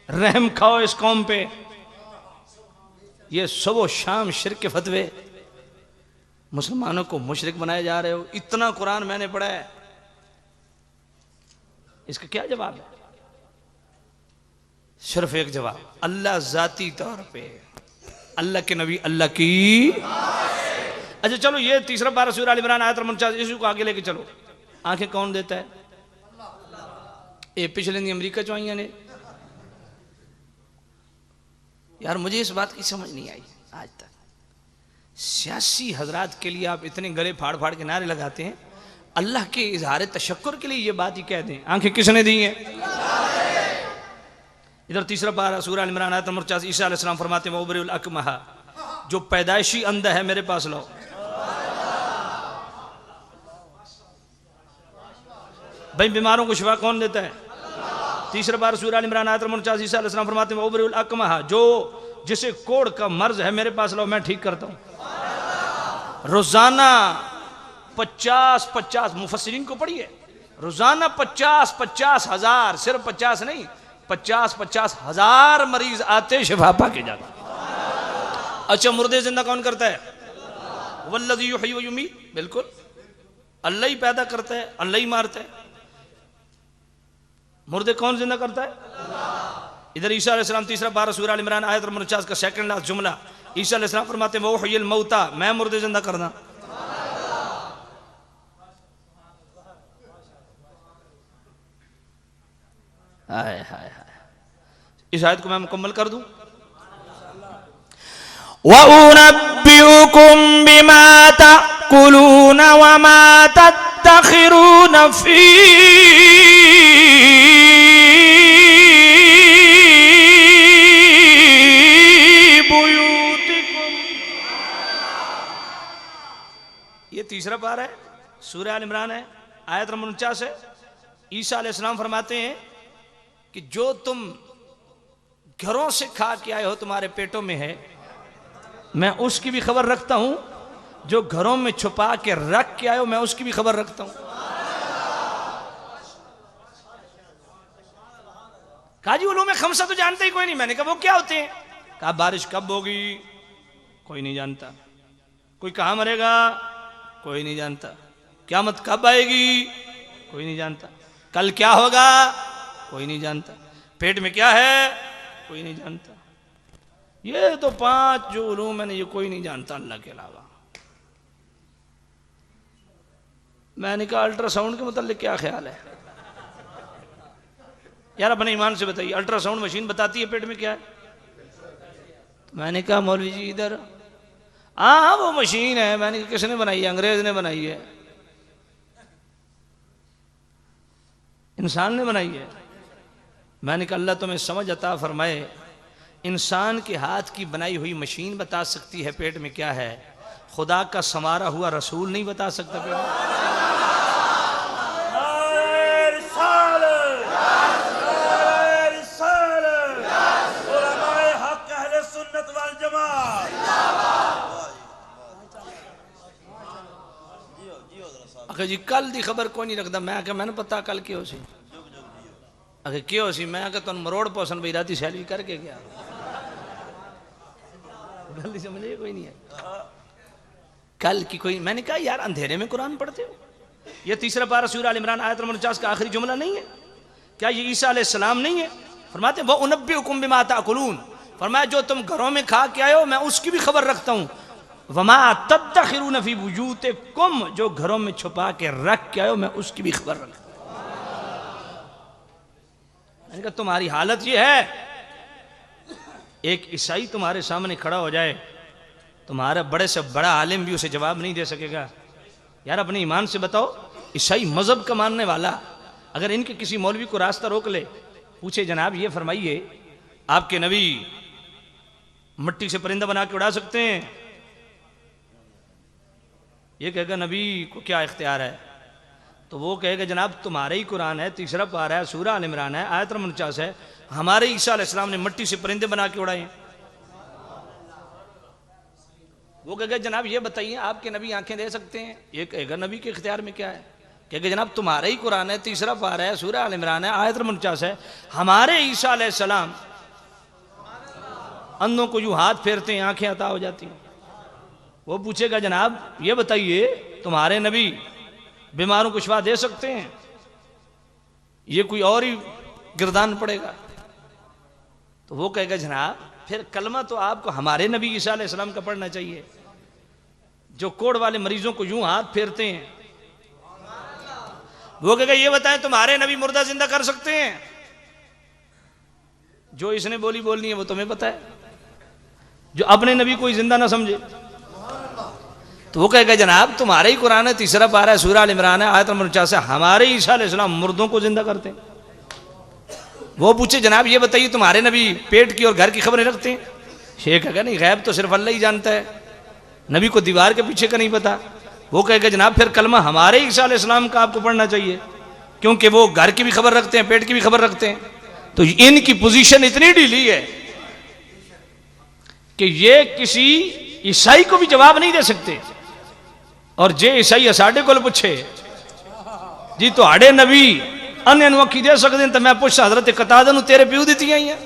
रहम खाओ इस कौम पे। ये सुबह शाम शिर्क के फतवे, मुसलमानों को मुशरिक बनाए जा रहे हो। इतना कुरान मैंने पढ़ा है, इसका क्या जवाब है? सिर्फ एक जवाब, अल्लाह जाती तौर पे, अल्लाह के नबी अल्लाह की। अच्छा चलो ये तीसरा पारा सूरह आल इमरान आयत नंबर 49 इसको आगे लेके चलो। आंखें कौन देता है? ये पिछले दिन अमेरिका चो आई ने। यार मुझे इस बात की समझ नहीं आई आज तक। सियासी हजरात के लिए आप इतने गले फाड़ फाड़ के नारे लगाते हैं, अल्लाह के इजहार तशक्कुर के लिए ये बात ही कह दें। आंखें किसने दी हैं? इधर तीसरा पारा सूरह आल इमरान आयत नंबर 49 ईसा अलैहिस्सलाम फरमाते हैं वउबरिउल अकमहा, जो पैदाइशी अंधा है मेरे पास लाओ। भाई बीमारों को शिफा कौन देता है? तीसरा बार सूरह आल इमरान आयत नंबर 49 ईसा अलैहिस्सलाम फरमाते हैं वउबरिउल अकमहा, जो जिसे कोढ़ का मर्ज है मेरे पास लाओ, मैं ठीक करता हूं। रोजाना 50-50 मुफस्सिरीन को पढ़िए, रोजाना 50-50 हजार, सिर्फ 50 नहीं 50-50 हजार मरीज आते शिफा पाके जाते। अच्छा मुर्दे जिंदा कौन करता है? वल्लज़ी युहयी व युमीत, बिल्कुल अल्लाह ही पैदा करता है, अल्लाह ही मारता है। मुर्दे कौन जिंदा करता है? इधर ईसा अलैहिस्सलाम तीसरा पारा सूरह आल इमरान आयत नंबर 49 का सेकंड लास्ट जुमला, ईसा अलैहिस्सलाम फरमाते हैं वो हुय्यल मौता, मैं मुर्दे जिंदा करना। हाय हाय हाय, इस आयत को मैं मुकम्मल कर दूं। वउनब्बिउकुम बिमा ताकुलून वमा तत्तखिरून फी बुयूतिकुम। ये तीसरा पारा है, सूरह आल इमरान है, आयत नंबर 49 है। ईसा अलैहिस्सलाम फरमाते हैं कि जो तुम घरों से खा के आए हो, तुम्हारे पेटों में है, मैं उसकी भी खबर रखता हूं। जो घरों में छुपा के रख के आए हो, मैं उसकी भी खबर रखता हूं। काजी उलूम खमसा तो जानते ही कोई नहीं। मैंने कहा वो क्या होते हैं? कहा बारिश कब होगी कोई नहीं जानता, कोई कहां मरेगा कोई नहीं जानता, क़यामत कब आएगी कोई नहीं जानता, कल क्या होगा कोई नहीं जानता, पेट में क्या है कोई नहीं जानता। ये तो 5 जो उलूम मैंने, ये कोई नहीं जानता अल्लाह के अलावा। मैंने कहा अल्ट्रासाउंड के मुताल्लिक क्या ख्याल है? यार अपने ईमान से बताइए, अल्ट्रासाउंड मशीन बताती है पेट में क्या है? मैंने कहा मौलवी जी इधर, हाँ वो मशीन है। मैंने कहा किसने बनाई है? अंग्रेज ने बनाई है, इंसान ने बनाई है। मैंने कहा अल्लाह तुम्हें समझ अता फरमाए, इंसान के हाथ की बनाई हुई मशीन बता सकती है पेट में क्या है, खुदा का संवारा हुआ रसूल नहीं बता सकता पेट में। जी कल दी खबर कोई नहीं रखता। मैं क्या मैंने पता कल क्यों सी? अगर क्यों सी? मैं क्या तुम मरोड़ पहुंचन भाई राती सैलरी करके गया। गल समझे कोई नहीं है कल की कोई। मैंने कहा यार अंधेरे में कुरान पढ़ते हो? ये तीसरा पारा सूरह आल इमरान आयत नंबर 49 का आखिरी जुमला नहीं है क्या? ये ईसा अलैहिस्सलाम नहीं है? फरमाते वो उनब्बिउकुम बिमा ताकुलून, फरमाया जो तुम घरों में खा के आए हो मैं उसकी भी खबर रखता हूं। वमा तद्दखिरून फी बुयूतिकुम, जो घरों में छुपा के रख के आए हो मैं उसकी भी खबर रखता हूं। मैंने कहा तुम्हारी हालत ये है, एक ईसाई तुम्हारे सामने खड़ा हो जाए, तुम्हारा बड़े से बड़ा आलिम भी उसे जवाब नहीं दे सकेगा। यार अपने ईमान से बताओ, ईसाई मजहब का मानने वाला अगर इनके किसी मौलवी को रास्ता रोक ले, पूछे जनाब ये फरमाइए आपके नबी मिट्टी से परिंदा बना के उड़ा सकते हैं? ये कहेगा नबी को क्या इख्तियार है? तो वो कहेगा जनाब तुम्हारे ही कुरान है, तीसरा पारा है, सूरह आल इमरान है, आयत नंबर 49 है, हमारे ईसा अलैहिस्सलाम ने मिट्टी से परिंदे बना के उड़ाए हैं। वो कहेगा जनाब ये बताइए आपके नबी आंखें दे सकते हैं? ये कहेगा नबी के इख्तियार में क्या है? कहेगा जनाब तुम्हारा ही कुरान है, तीसरा पारा है, सूरह आल इमरान है, आयत नंबर 49 है, हमारे ईसा अलैहिस्सलाम अंधों को यूं हाथ फेरते हैं आंखें अता हो जाती हैं। वो पूछेगा जनाब ये बताइए तुम्हारे नबी बीमारों को शिफा दे सकते हैं? ये कोई और ही गिरदान पड़ेगा। तो वो कहेगा जनाब फिर कलमा तो आपको हमारे नबी ईसा अलैहिस्सलाम का पढ़ना चाहिए, जो कोढ़ वाले मरीजों को यूं हाथ फेरते हैं। वो कहेगा ये बताएं तुम्हारे नबी मुर्दा जिंदा कर सकते हैं? जो इसने बोलनी है वो तुम्हें पता है, जो अपने नबी कोई जिंदा ना समझे। तो वो कहेगा जनाब तुम्हारे ही कुरान है, तीसरा पारा है, सूरह आल इमरान है, आयत नंबर 49 है, हमारे ईसा अलैहिस्सलाम मुर्दों को जिंदा करते हैं। वो पूछे जनाब ये बताइए तुम्हारे नबी पेट की और घर की खबरें रखते हैं? शेख कहेगा नहीं, गैब तो सिर्फ अल्लाह ही जानता है, नबी को दीवार के पीछे का नहीं पता। वो कहेगा जनाब फिर कलमा हमारे ईसा अलैहिस्सलाम का आपको पढ़ना चाहिए, क्योंकि वो घर की भी खबर रखते हैं, पेट की भी खबर रखते हैं। तो इनकी पोजीशन इतनी ढीली है कि ये किसी ईसाई को भी जवाब नहीं दे सकते। और जे ईसाई साढ़े को पूछे जी तो आड़े नबी अन्य अनोखी दे सकते हैं, तो मैं पूछा हजरत कतादा नूं तेरे प्यू दी हैं?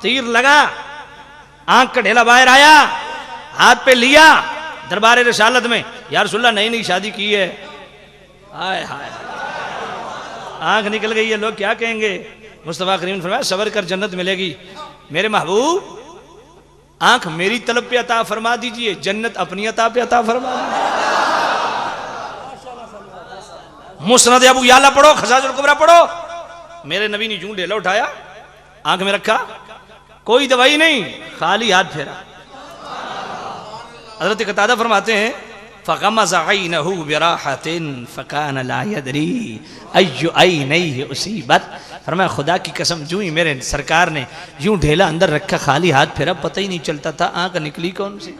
तीर लगा, आंख का ढेला बाहर आया, हाथ पे लिया, दरबार रिसालत में यार रसूलुल्लाह नई नई शादी की है, हाय हाय आंख निकल गई है, लोग क्या कहेंगे? मुस्तफा करीम ने फरमाया सबर कर जन्नत मिलेगी। मेरे महबूब आंख मेरी तलब पे अता फरमा दीजिए, जन्नत अपनी अता पे अता फरमा दीजिए। मुस्नद अबू याला पढ़ो, खजाजुल कुबरा पढ़ो, मेरे नबी ने यूं ढेला उठाया, आंख में रखा, कोई दवाई नहीं, खाली हाथ फेरा। हज़रत कतादा फरमाते हैं फ़ग़मज़ ऐनहु बिराहतिन फ़कान ला यदरी अय्यु ऐनैहि उसीबत। फरमाया खुदा की कसम यूं ही मेरे सरकार ने यूं ढेला अंदर रखा, खाली हाथ फेरा, पता ही नहीं चलता था आंख निकली कौन सी।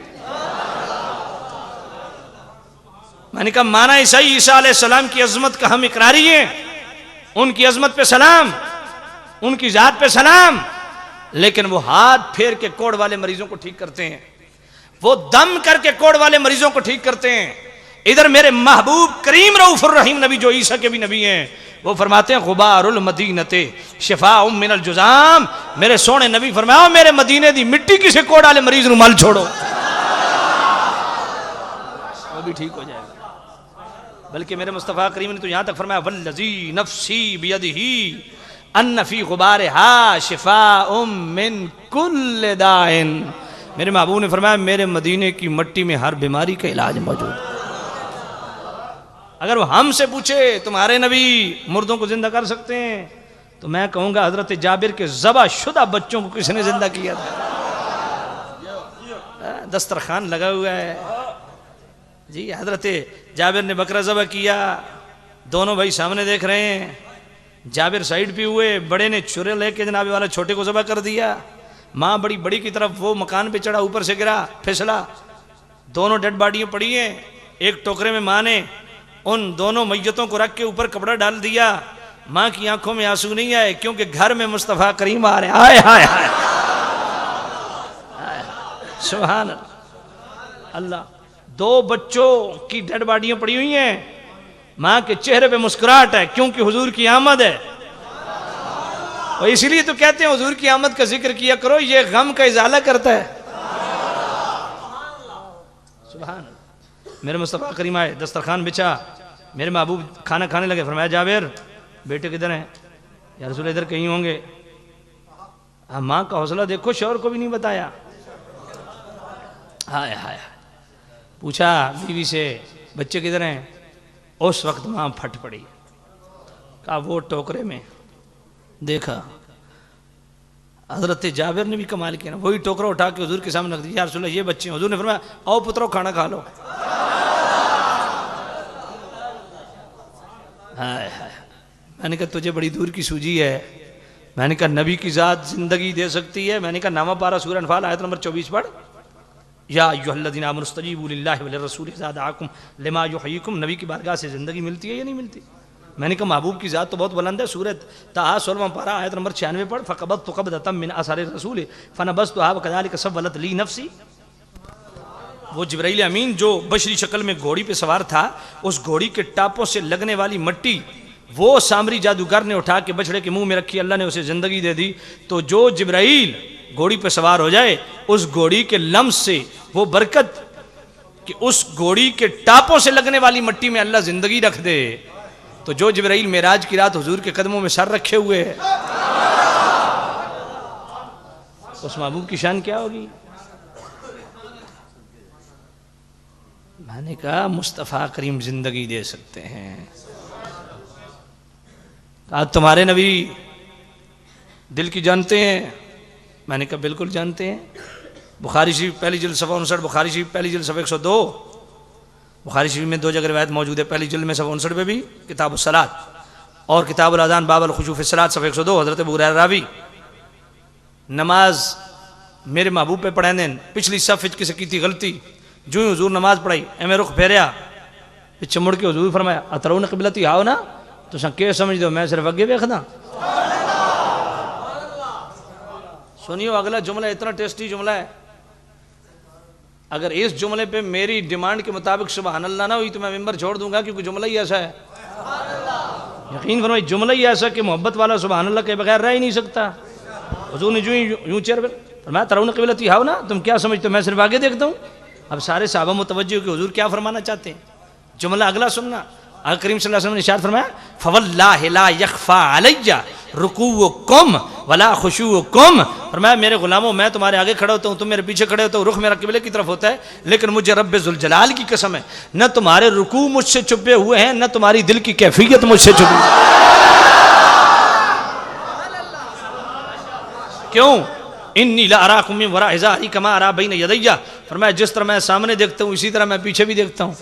मैंने कहा माना ईसाई ईसा अलैहिस्सलाम की अजमत का हम इकरारी हैं, उनकी अजमत पे सलाम, उनकी जात पे सलाम, लेकिन वो हाथ फेर के कोढ़ वाले मरीजों को ठीक करते हैं, वो दम करके कोढ़ वाले मरीजों को ठीक करते हैं। इधर मेरे महबूब करीम रऊफुर रहीम नबी जो ईसा के भी नबी हैं, वो फरमाते हैं गुबारुल मदीनते शिफाउम मिनल जुजाम, मेरे सोने नबी फरमाओ मेरे मदीने दी मिट्टी किसे कोढ़ वाले मरीज नु मल छोड़ो, वो भी ठीक हो जाएगा। बल्कि मेरे मुस्तफ़ा करीम ने तो यहां तक फरमाया वल्लज़ी नफ्सी बियदिही अन्न फी गुबारिहा शिफाउम मिन कुल्ल दाइन, मेरे महबूब ने फरमाया मेरे मदीने की मिट्टी में हर बीमारी का इलाज मौजूद है। अगर वो हमसे पूछे तुम्हारे नबी मुर्दों को जिंदा कर सकते हैं, तो मैं कहूंगा हजरत जाबिर के ज़बा शुदा बच्चों को किसने जिंदा किया था? दस्तरखान लगा हुआ है जी, हजरत जाबिर ने बकरा ज़बा किया, दोनों भाई सामने देख रहे हैं, जाबिर साइड पे हुए, बड़े ने छुरे लेके जनाबे वाला छोटे को ज़बा कर दिया, माँ बड़ी बड़ी की तरफ वो मकान पे चढ़ा, ऊपर से गिरा, फिसला, दोनों डेड बॉडियाँ पड़ी हैं, एक टोकरे में माँ ने उन दोनों मैयतों को रख के ऊपर कपड़ा डाल दिया। माँ की आंखों में आंसू नहीं आए क्योंकि घर में मुस्तफ़ा करीम आ रहे हैं। आए हाय हाय सुभान अल्लाह। दो बच्चों की डेड बॉडियां पड़ी हुई हैं, माँ के चेहरे पे मुस्कुराहट है क्योंकि हुजूर की आमद है, और इसीलिए तो कहते हैं हुजूर की आमद का जिक्र किया करो, ये गम का इजाला करता है। सुभान। मेरे मुस्तफ़ा करीम आए, दस्तरखान बिछा, मेरे महबूब खाना खाने लगे, फरमाया जाबिर बेटे किधर हैं? या रसूल इधर कहीं होंगे। माँ का हौसला देखो, शौहर को भी नहीं बताया। हाय हाय, पूछा बीवी से बच्चे किधर हैं? उस वक्त माँ फट पड़ी, कहा वो टोकरे में। देखा हजरत जाबिर ने भी कमाल किया ना, वही टोकरा उठा के हुजूर के सामने रख दिया, या रसूल ये बच्चे। हुजूर ने फरमाया आओ पुत्रो खाना खा लो। हाय हाय, मैंने कहा तुझे बड़ी दूर की सूझी है। मैंने कहा नबी की ज़ात जिंदगी दे सकती है। मैंने कहा नामा पारा सूरह अनफाल आयत नंबर 24 पढ़, या अय्युहल्लज़ीना आमनु इस्तजीबू लिल्लाहि व लिर्रसूल इज़ा दआकुम लिमा युहय्यिकुम, नबी की बारगाह से ज़िंदगी मिलती है या नहीं मिलती? मैंने कहा महबूब की ज़ात तो बहुत बुलंद है। सूरत ताहा 16वां पारा आयत नंबर 96 पढ़, फ़क़बत्तु क़ब्दतम मिन आसारि रसूल फ़नबज़्तुहा वकज़ालिक सव्वलत ली नफ़्सी। वो जिब्राइल अमीन जो बशरी शक्ल में घोड़ी पे सवार था, उस घोड़ी के टापों से लगने वाली मट्टी वो सामरी जादूगर ने उठा के बछड़े के मुंह में रखी, अल्लाह ने उसे ज़िंदगी दे दी। तो जो जिब्राइल घोड़ी पे सवार हो जाए, उस घोड़ी के लम्स से वो बरकत कि उस घोड़ी के टापों से लगने वाली मट्टी में अल्लाह ज़िंदगी रख दे। तो जो जिब्राइल मेराज की रात हुजूर के कदमों में सर रखे हुए है, उस महबूब की शान क्या होगी? मैंने कहा मुस्तफ़ा करीम जिंदगी दे सकते हैं। आज तुम्हारे नबी दिल की जानते हैं? मैंने कहा बिल्कुल जानते हैं। बुखारी शरीफ पहली जिल्द सफ़ा 59, बुखारी शरीफ पहली जिल्द सफ़ा 102, बुखारी शरीफ में 2 जगह रिवायत मौजूद है। पहली जिल्द में सफ़ा 59 में भी किताब सलात और किताब अज़ान बाब अल खुशू फ़ी सलात सफ़ा 102, हज़रत अबू हुरैरा रावी नमाज मेरे महबूब पे पढ़ाने पिछली सफ़ किसी की थी गलती, जो ही हुजूर नमाज पढ़ाई एमें रुख फेरिया, पिछे मुड़ के हुजूर फरमाया अतरौन क़िबलती आओ ना, तो के समझ दो मैं सिर्फ अगे देखना। सुनियो अगला जुमला इतना टेस्टी जुमला है, अगर इस जुमले पे मेरी डिमांड के मुताबिक सुबहान अल्लाह ना हुई तो मैं मिंबर छोड़ दूंगा, क्योंकि जुमला ही ऐसा है। यकीन फरमाइए जुमला ही ऐसा कि मोहब्बत वाला सुबहान अल्लाह के बगैर रह ही नहीं सकता। हुजूर ने यूं चेयर पर फरमाया तरौन क़िबलती आओ ना, तुम क्या समझते हो मैं सिर्फ आगे देखता हूँ। अब सारे साहबा मुतवज्जो कि हुजूर क्या फरमाना चाहते हैं। जुमला अगला सुनना, आक़ा करीम सल्लल्लाहु अलैहि वसल्लम ने इरशाद फरमाया फवल्लाहि ला यख़फ़ा अलैया रुकूउकुम वला खुशूउकुम, फरमाया मेरे गुलामों मैं तुम्हारे आगे खड़ा होता हूँ, तुम मेरे पीछे खड़े होते हो, रुख मेरा किबले की तरफ होता है, लेकिन मुझे रब्बे ज़ुल जलाल की कसम है न तुम्हारे रुकू मुझसे छुपे हुए हैं, न तुम्हारी दिल की कैफियत मुझसे छुपी। क्यों? इन्नी ला अराकुम मिन वरा हिज़ारी कमा अरा बैन यदैया, फरमाया जिस तरह मैं सामने देखता हूँ इसी तरह मैं पीछे भी देखता हूँ।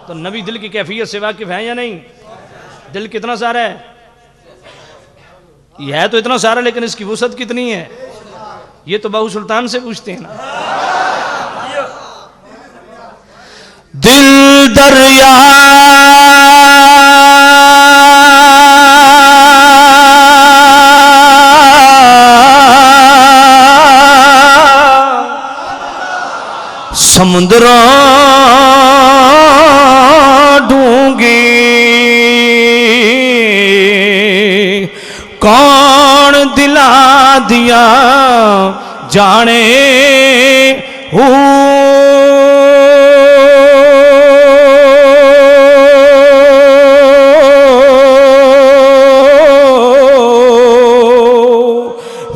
तो नबी दिल की कैफियत से वाकिफ है या नहीं? दिल कितना सारा है? यह है तो इतना सारा, लेकिन इसकी वुसअत कितनी है? ये तो बहू सुल्तान से पूछते हैं ना। दिल दरिया समंदरों डूंगी कौन दिला दिया जाने हो।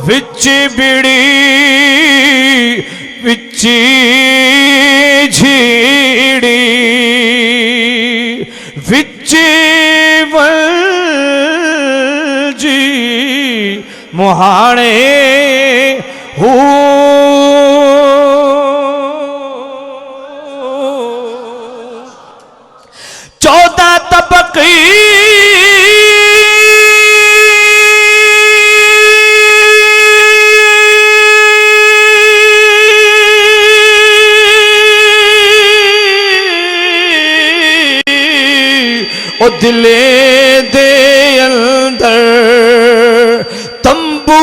विच बिड़ी विच झीड़ी विच वलजी मुहाने हो। चौदह तबकी ओ दिले दे अंदर तंबू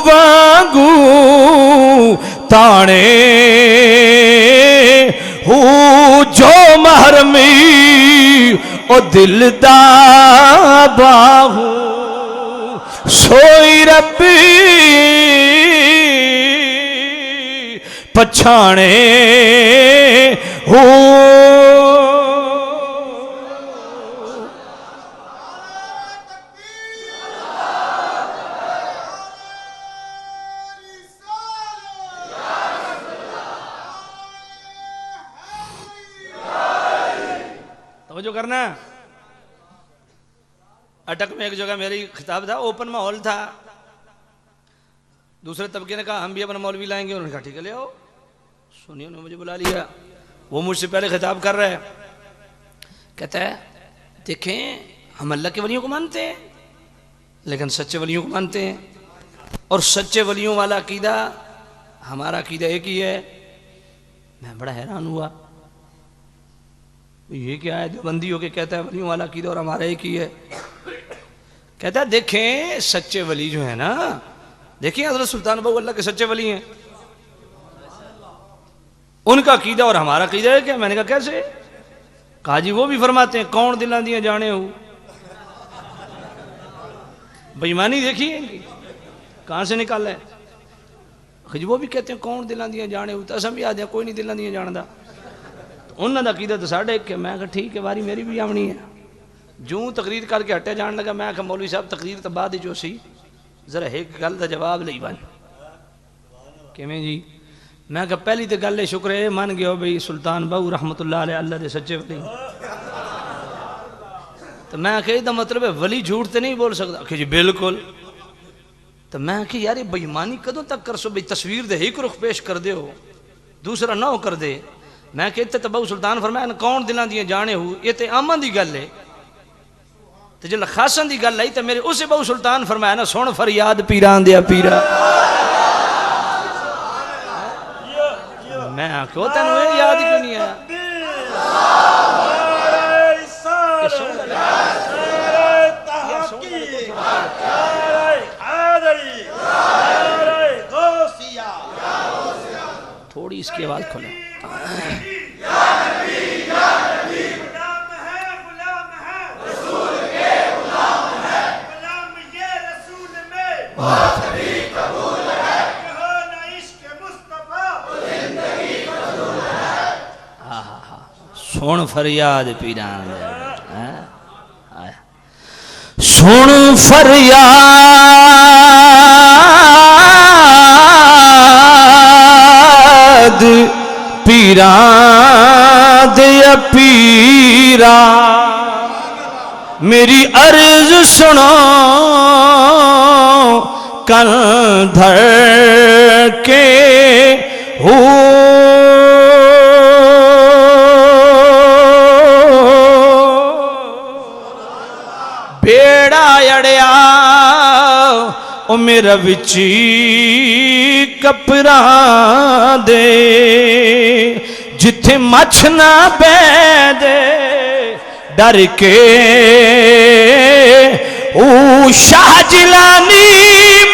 वांगू ताने हो जो महरमी ओ दिल दा बाहू सोई रब्बी पछाने हो। जो करना अटक में एक जगह मेरी खिताब था, ओपन माहौल था। दूसरे तबके ने कहा हम भी अपना मौलवी लाएंगे। उन्होंने कहा ठीक है ले आओ। सुनिए उन्होंने मुझे बुला लिया। वो मुझसे पहले खिताब कर रहे हैं। कहता है देखें हम अल्लाह के वलियों को मानते हैं लेकिन सच्चे वलियों को मानते हैं और सच्चे वलियों वाला अकीदा हमारा अकीदा एक ही है। मैं बड़ा हैरान हुआ ये क्या है देवबंदी होके कहता है वलियों वाला अकीदा और हमारा एक ही है। कहता है देखें सच्चे वली जो है ना, देखिए हज़रत सुल्तान बाहू अल्लाह के सच्चे वली हैं, उनका अकीदा और हमारा अकीदा है क्या? मैंने कहा कैसे? कहा जी वो भी फरमाते हैं कौन दिला दिए जाने हो। बेईमानी देखिए इनकी कहां से निकाला है। जी वो भी कहते हैं कौन दिला दिए जाने हो, तो असम भी आ जाए कोई नहीं दिला दिए जानदा। उन्होंने अकीदा तो साढ़े एक। मैं कहा ठीक है बारी मेरी भी आवनी है। जूं तकरीर करके हटे जान लगा मैं कहा मौलवी साहब तकरीर तो बाद जो सी जरा एक गल का जवाब ली बन किवें जी। मैं कहा पहली तो गल शुक्र है मन गया भाई सुल्तान बाहू रहमतुल्लाह अलैह अल्लाह के सच्चे वली। तो मैं कहा इसका मतलब है वली झूठ तो नहीं बोल सकता? कि जी बिल्कुल। तो मैं कि यार ये बेईमानी कदों तक कर सो भाई तस्वीर दे एक रुख पेश कर दे हो दूसरा ना हो कर दे। मैं कहते तो बाहू सुल्तान फरमाया कौन दिलों दिए जाने हो ये तो आमन की गल है। तो जो खासन की गल आई तो मेरे उसे बाहू सुल्तान फरमाया ना सुन फरियाद पीरां दिया पीरा। मैं क्यों तेन याद क्यों नहीं आया? थोड़ी इसकी आवाज खोले। सुन फरियाद पीरा सुन फरियाद पीरा दे पीरा मेरी अर्ज सुनो कल धर के हो। बेड़ा अड़िया ओ मेरा विची कपड़ा दे जिथे मछ ना बैदे डर के ओ शाह जिलानी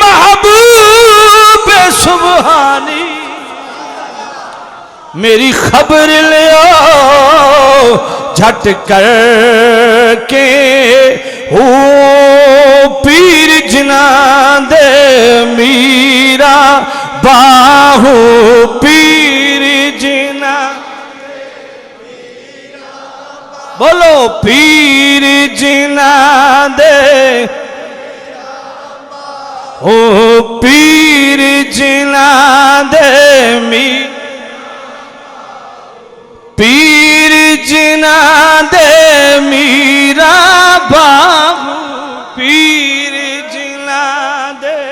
महबूब सुबहानी मेरी खबर लियो झट कर के ओ पीर जना दे मीरा बाहू पीर जना बोलो पीर जना दे ओ पीर जना दे मी पीर जना दे मीरा बाबू पीर जना दे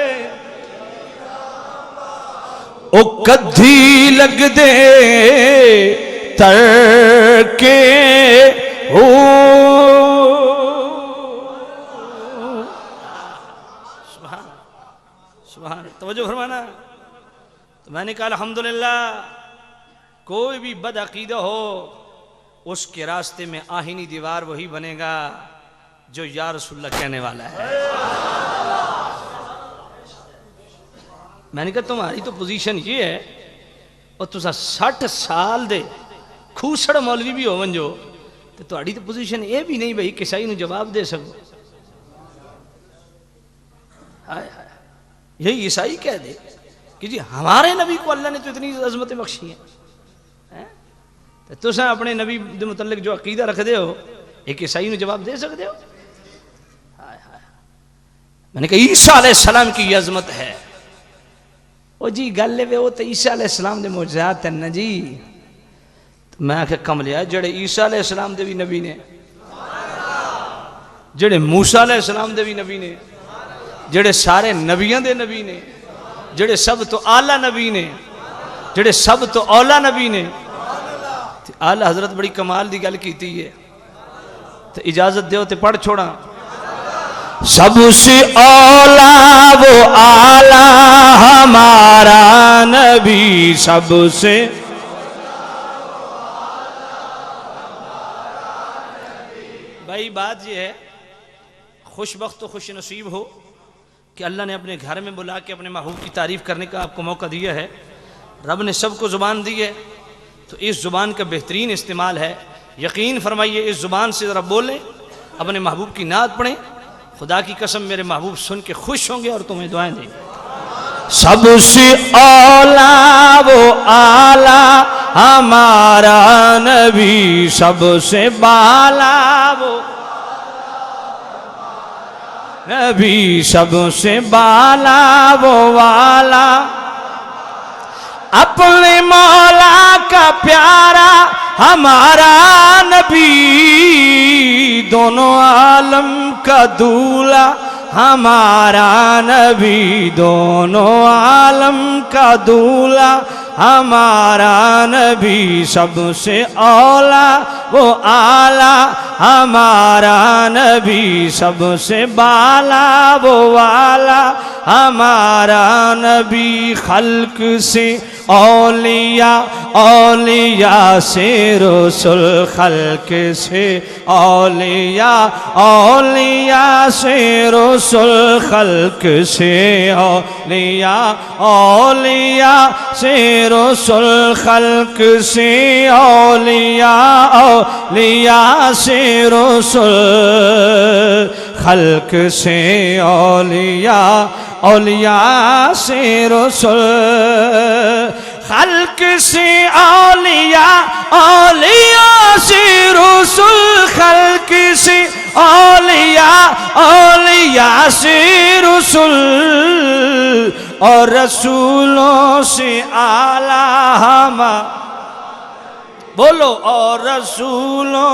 ओ कद्दी लग दे तरके ओ सुभान तवज्जो फरमाना। तो मैंने कहा अल्हम्दुलिल्लाह कोई भी बद अकीदा हो उसके रास्ते में आहिनी दीवार वही बनेगा जो या रसूलुल्लाह कहने वाला है। मैंने कहा तुम्हारी तो पोजीशन ये है और तुसा 60 साल दे खूसड़ मौलवी भी होवन जो तो तुम्हारी तो पोजीशन ये भी नहीं भाई किसाई नूं जवाब दे सको। हाय हाय यही ईसाई कह दे कि जी हमारे नबी को अल्लाह ने तो इतनी अजमतें बख्शी हैं तो तुम अपने नबी के मुतल्लिक जो अकीदा रखते हो एक ईसाई में जवाब दे सकते हो। हाय हाय मैंने कहा ईसा अलैहिस्सलाम की अजमत है ओ जी गल वे वो तो ईसा अलैहिस्सलाम दे मोजज़ात हैं ना जी। तो मैं आखे कमलिया जड़े ईसा अलैहिस्सलाम दे भी नबी ने जड़े मूसा अलैहिस्सलाम दे भी नबी ने जेड़े सारे नबियां दे नबी ने जेड़े सब तो आला नबी ने जेड़े सब तो औला नबी ने आला हजरत बड़ी कमाल दी गल कीती है तो इजाजत दो तो पढ़ छोड़ा सबसे औला वो आला हमारा नबी सबसे भाई बात ये है खुशबख्त तो खुश नसीब हो कि अल्लाह ने अपने घर में बुला के अपने महबूब की तारीफ़ करने का आपको मौका दिया है। रब ने सबको ज़ुबान दी है तो इस ज़ुबान का बेहतरीन इस्तेमाल है। यकीन फरमाइए इस ज़ुबान से ज़रा बोलें अपने महबूब की नात पढ़ें खुदा की कसम मेरे महबूब सुन के खुश होंगे और तुम्हें दुआएं देंगे। सबसे औला वो आला हमारा नबी सबसे बाला वो नबी सबसे बाला वो वाला अपने मौला का प्यारा हमारा नबी दोनों आलम का दूल्हा हमारा नबी दोनों आलम का दूल्हा हमारा नबी सबसे औला वो आला हमारा नबी सबसे बाला वो वाला हमारा नबी खल्क से औलिया औलिया से रसूल खल्क से औलिया औलिया से रसूल खल्क से औलिया औलिया से रसूल खल्क से औलिया औलिया से रसूल खल्क से औलिया औलिया से रसूल खल्क से औलिया औलिया से रसूल खल्क से औलिया औलिया से रसूल और रसूलों से आला हम बोलो और रसूलों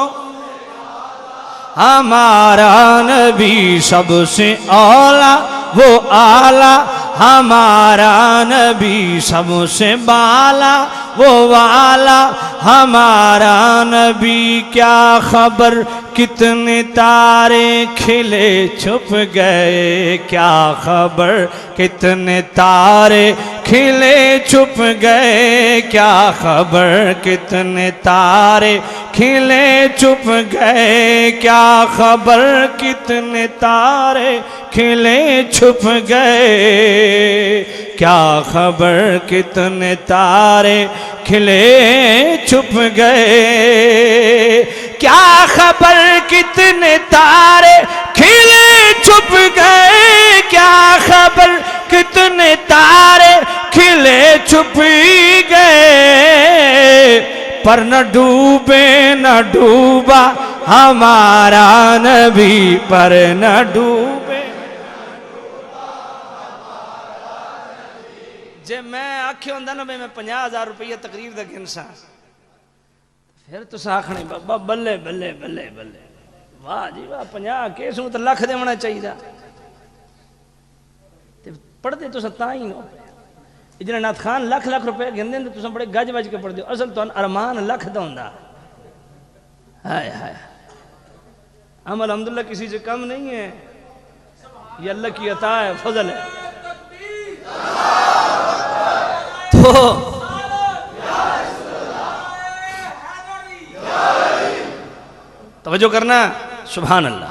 हमारा नबी सबसे औला वो आला हमारा नबी सबसे बाला वो वाला हमारा नबी क्या खबर कितने तारे खिले छुप गए क्या खबर कितने तारे खिले छुप गए क्या खबर कितने तारे खिले छुप गए क्या खबर कितने तारे खिले छुप गए क्या खबर कितने तारे खिले छुप गए, क्या खबर कितने तारे खिले छुप गए, क्या खबर कितने तारे खिले छुप गए, पर न डूबे न डूबा हमारा नबी, पर न डूबे। जे मैं आखे होंदा ना मैं 50,000 रुपये तकरीर दा गिनसा, फिर तुस आखने बाबा बल्ले बल्ले बल्ले बल्ले, वाह जी वाह, 50 केस तो लख देना चाहिए। पढ़ते तुस तां ही नो, इजरा नाथ खान लख लख रुपए गिनते तो तुम बड़े गज वज के पढ़ते हो, असल तो अरमान लख का होंदा। हाय हाय, अमल अल्हम्दुलिल्लाह किसी से कम नहीं है, ये अल्लाह की अता है, फजल है। तो तवज्जो करना, सुभान अल्लाह।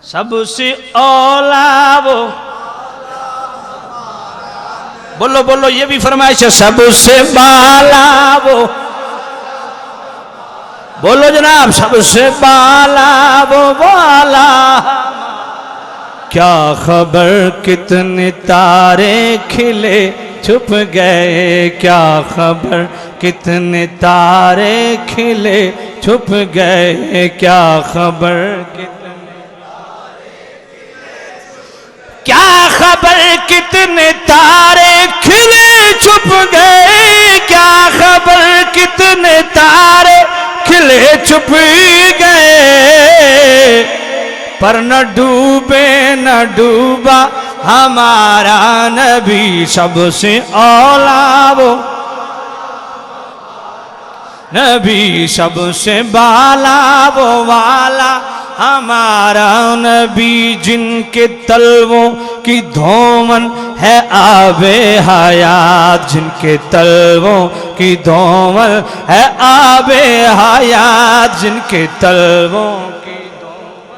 सबसे औला वो, बोलो बोलो, ये भी फरमाइश है, सबसे बाला वो, बोलो जनाब, सबसे बाला वो वाला, क्या खबर कितने तारे खिले छुप गए, क्या खबर कितने तारे खिले छुप गए, क्या खबर क्या खबर कितने तारे खिले छुप गए, क्या खबर कितने तारे खिले छुप गए, पर न डूबे न डूबा हमारा नबी, सबसे औला वो नबी, सबसे बाला वो वाला हमारा नबी, जिनके तलवों की धोमन है आबे हयात, जिनके तलवों की धोमन है आबे हयात, जिनके तलवों की धोमन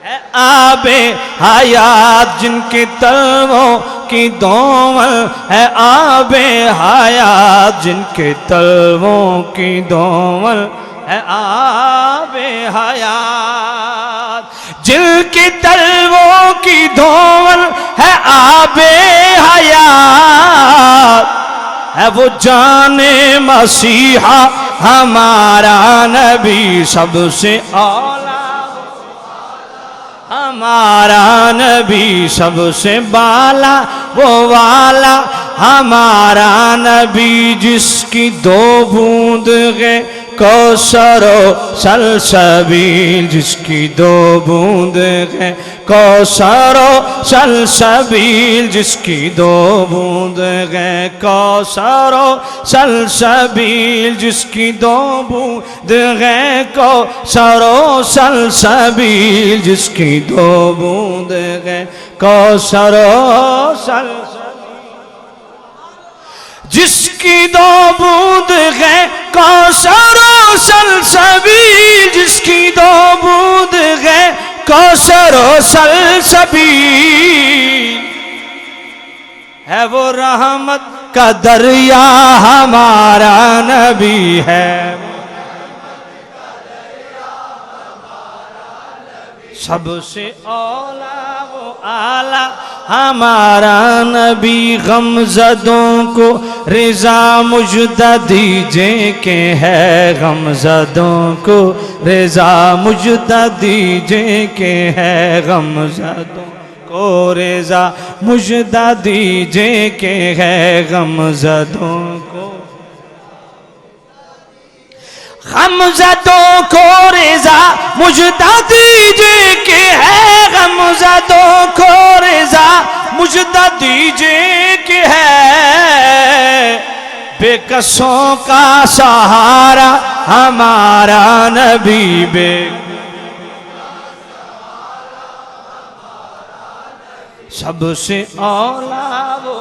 है आबे हयात, जिनके तलवों की धोमन है आबे हयात, जिनके तलवों की धोमन है आबे हयात, जिनकी तलवों की धोवल है आबे हयात, है वो जाने मसीहा हमारा नबी, सबसे औला हमारा नबी, सबसे बाला वो वाला हमारा नबी, जिसकी दो बूंद है कौसरो सलसबील, जिसकी दो बूंद है कौसरो सलसबील, जिसकी दो बूंद है कौसरो सलसबील, जिसकी दो बूंद है कौसरो सलसबील, जिसकी दो बूंद है कौसरो सलसबील, जिसकी दो बूंद है कौसरो सलसबील, जिसकी दो बूंद है कौसरो सलसबील, है वो रहमत का दरिया हमारा नबी है, सबसे औला वो आला हमारा नबी, गमज़दों को रिज़ा मुजदा दीजिए के है, गमज़दों को रिज़ा मुजदा दीजिए के है, गमज़दों को रिज़ा मुजदा दीजिए के है, गमज़दों को गमज़दों को रिज़ा मुजदा दीजिए के है, गमज़दों को रिज़ा मुजदा दीजिए के है, बेकसों का सहारा हमारा नबी, सबसे औला वो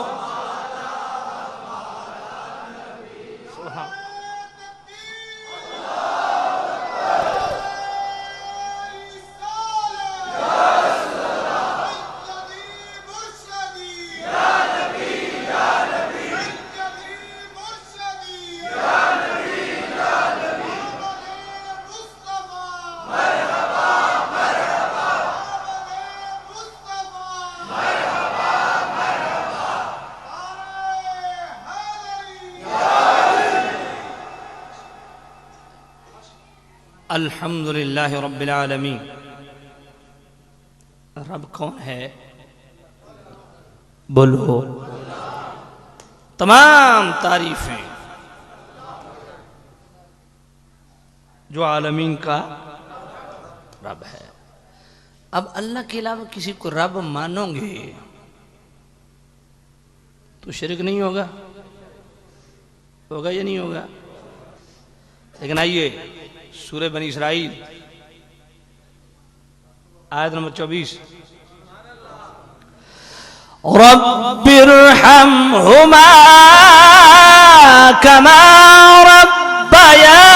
अल्हम्दुलिल्लाहि रब्बिल आलमीन। रब कौन है? बोलो। तमाम तारीफें जो आलमीन का रब है। अब अल्लाह के अलावा किसी को रब मानोगे तो शिरक नहीं होगा? होगा या नहीं होगा? लेकिन आइए सूरह बनी इसराइल आयत नंबर 24, रब्बिरहमहुमा कमा रब्बयानी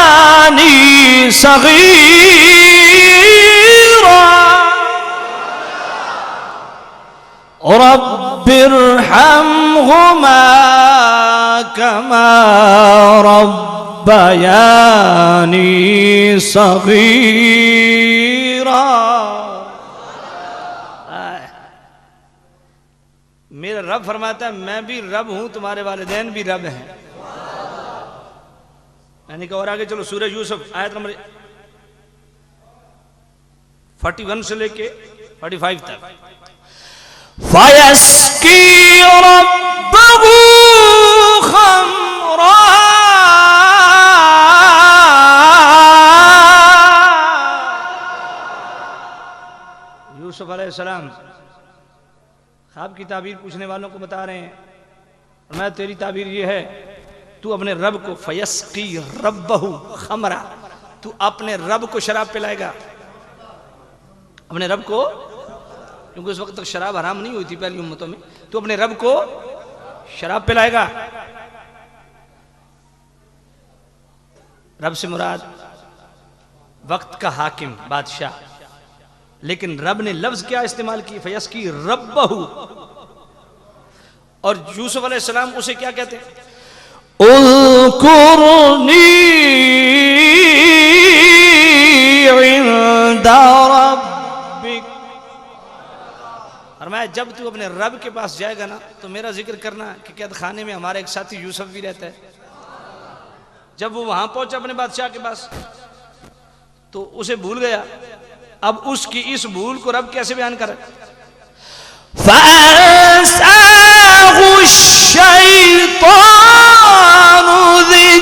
सगीरा, रब्बिरहमहुमा कमा रब्बयानी सगीरा। मेरा रब फरमाता है मैं भी रब हूं, तुम्हारे वालिदैन भी रब हैं। मैंने कहा और आगे चलो सूरह यूसुफ आयत नंबर 41 से लेके 45 तक। फयस्की रब्बहु खमरा, यूसुफ अलैहिस्सलाम ख्वाब की ताबीर पूछने वालों को बता रहे हैं और मैं तेरी ताबीर ये है तू अपने रब को फयस्की रब्बहु खमरा, तू अपने रब को शराब पिलाएगा। अपने रब को, क्योंकि उस वक्त तक शराब हराम नहीं हुई थी पहली उम्मतों में, तू अपने रब को शराब पिलाएगा। रब से मुराद वक्त का हाकिम बादशाह, लेकिन रब ने लफ्ज क्या इस्तेमाल की? फयस्की रब्बहु। और यूसुफ अलैहिस्सलाम उसे क्या कहते? उज़कुरनी इंदा रब्बिक। और मैं जब तू अपने रब के पास जाएगा ना तो मेरा जिक्र करना कि कैद खाने में हमारा एक साथी यूसुफ भी रहता है। जब वो वहां पहुंचा अपने बादशाह के पास तो उसे भूल गया। अब उसकी इस भूल को रब कैसे बयान करे?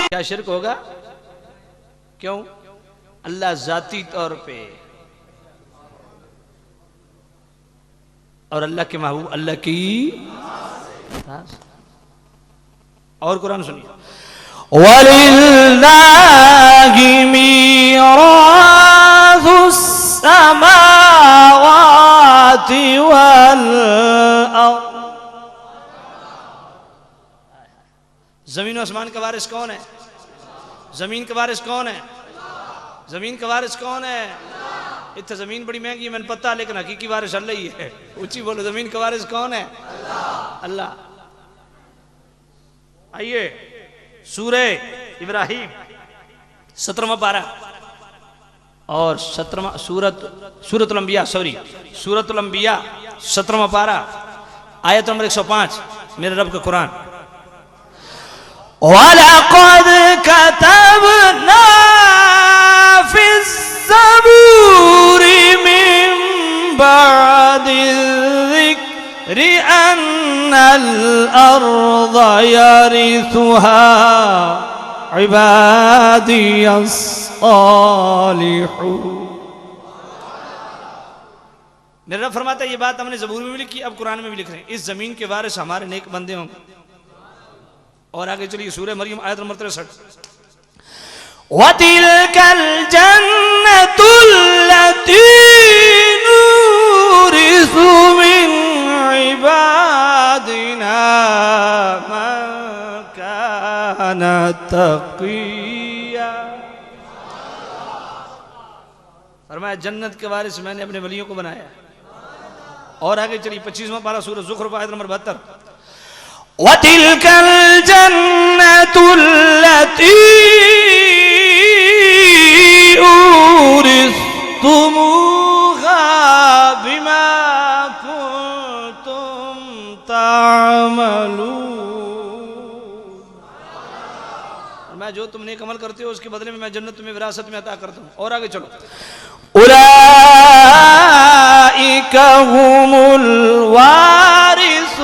क्या शिरक होगा? क्यों? अल्लाह जाती तौर पे और अल्लाह के महबूब अल्लाह की। और कुरान सुनिए, वलिल्लाहि मीरासुस समावाति वल अर्द। जमीन आसमान का वारिस कौन है? जमीन का वारिस कौन है? जमीन का वारिस कौन है? इतना जमीन बड़ी महंगी है मैंने पता, लेकिन हकीकी वारिस अल्लाह ही है। ऊंची बोलो, जमीन का वारिस कौन है? अल्लाह। आइए सूरह इब्राहिम 17वां पारा और 17वां सूरतुल अंबिया 17वां पारा आयत नंबर 105, मेरे रब का कुरान। वलक़द कतबना फिज़्ज़बूरि मिन बअदिज़्ज़िक्रि अन्नल अर्ज़ यरिथुहा इबादियस सालिहून। मेरा रब फरमाता है ये बात हमने ज़बूर में भी लिखी, अब कुरान में भी लिख रहे हैं। इस जमीन के वारिस हमारे नेक बंदे होंगे। और आगे चलिए सूरह मरियम आयत नंबर 63, वतिलकल जन्नतुल्लती नूरिसु मिन इबादिना मन काना तक़िया। फरमाया जन्नत के वारिस मैंने अपने वलियों को बनाया। और आगे चलिए 25वां पारा सूरह ज़ुख़रुफ़ आयत नंबर 72, वतिलकल जन्नतुल्लती उरिस्तुमूहा बिमा कुंतुम तामलून। फरमाया जो तुम नेक अमल करते हो उसके बदले में मैं जन्नत तुम्हें विरासत में अता करता हूँ। और आगे चलो, उलाइका हुमुल वारिसून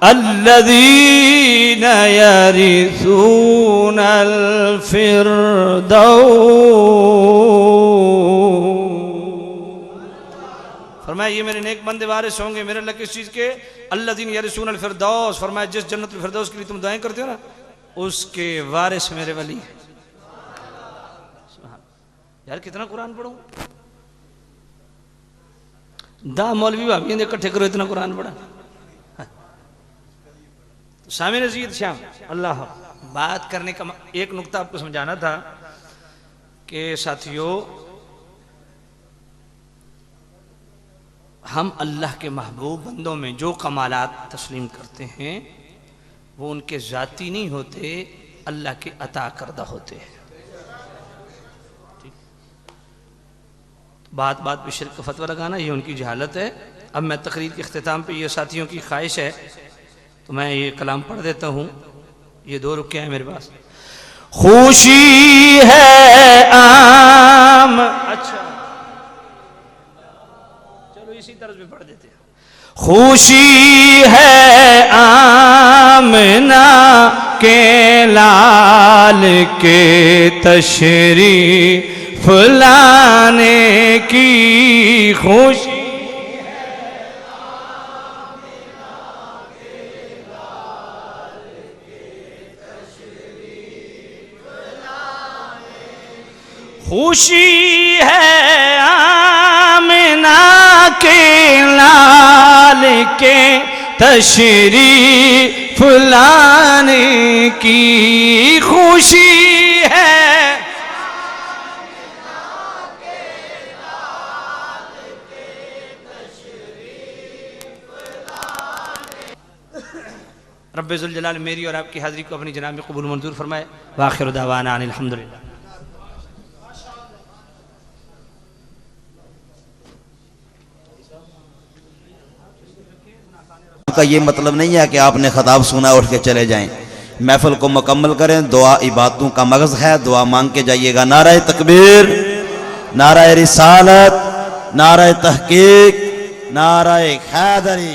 अल्लज़ीना यरिसूनल फिरदौस। फरमाया ये मेरे नेक बंदे वारिस होंगे मेरे अल्लाह किस चीज़ के, अल्लज़ीना यरिसूनल फिरदौस। फरमाया जिस जन्नत फिरदौस के लिए तुम दुआएं करते हो ना उसके वारिस मेरे वली। यार कितना कुरान पढ़ो, दा मौलवी भाभी ने इकट्ठे करो इतना कुरान पढ़ा। सामिन अजीज श्याम अल्लाह बात करने का एक नुक्ता आपको समझाना था कि साथियों हम अल्लाह के महबूब बंदों में जो कमालात तस्लीम करते हैं वो उनके ज़ाती नहीं होते, अल्लाह के अता करदा होते हैं। बात बात पे शिर्क का फतवा लगाना ये उनकी जहालत है। अब मैं तकरीर के अख्तिताम पे ये साथियों की ख्वाहिश है तो मैं ये कलाम पढ़ देता हूँ। ये 2 रुके हैं मेरे पास। खुशी है आम, अच्छा चलो इसी तरह पे पढ़ देते हैं। खुशी है आमना के लाल के तशरीफ लाने की, खुशी खुशी है आमना के लाल के तशरीफ लाने की, खुशी है रब्बे जुल जलाल मेरी और आपकी हाज़िरी को अपनी जनाब में कबूल मंजूर फरमाए। व आखिर दावाना अनिल हम्दुलिल्लाह। का ये मतलब नहीं है कि आपने खताब सुना उठ के चले जाएं। महफिल को मुकम्मल करें। दुआ इबादतों का मगज़ है, दुआ मांग के जाइएगा। नारे तकबीर, नारे रिसालत, नारे तहकीक, नारे हैदरी।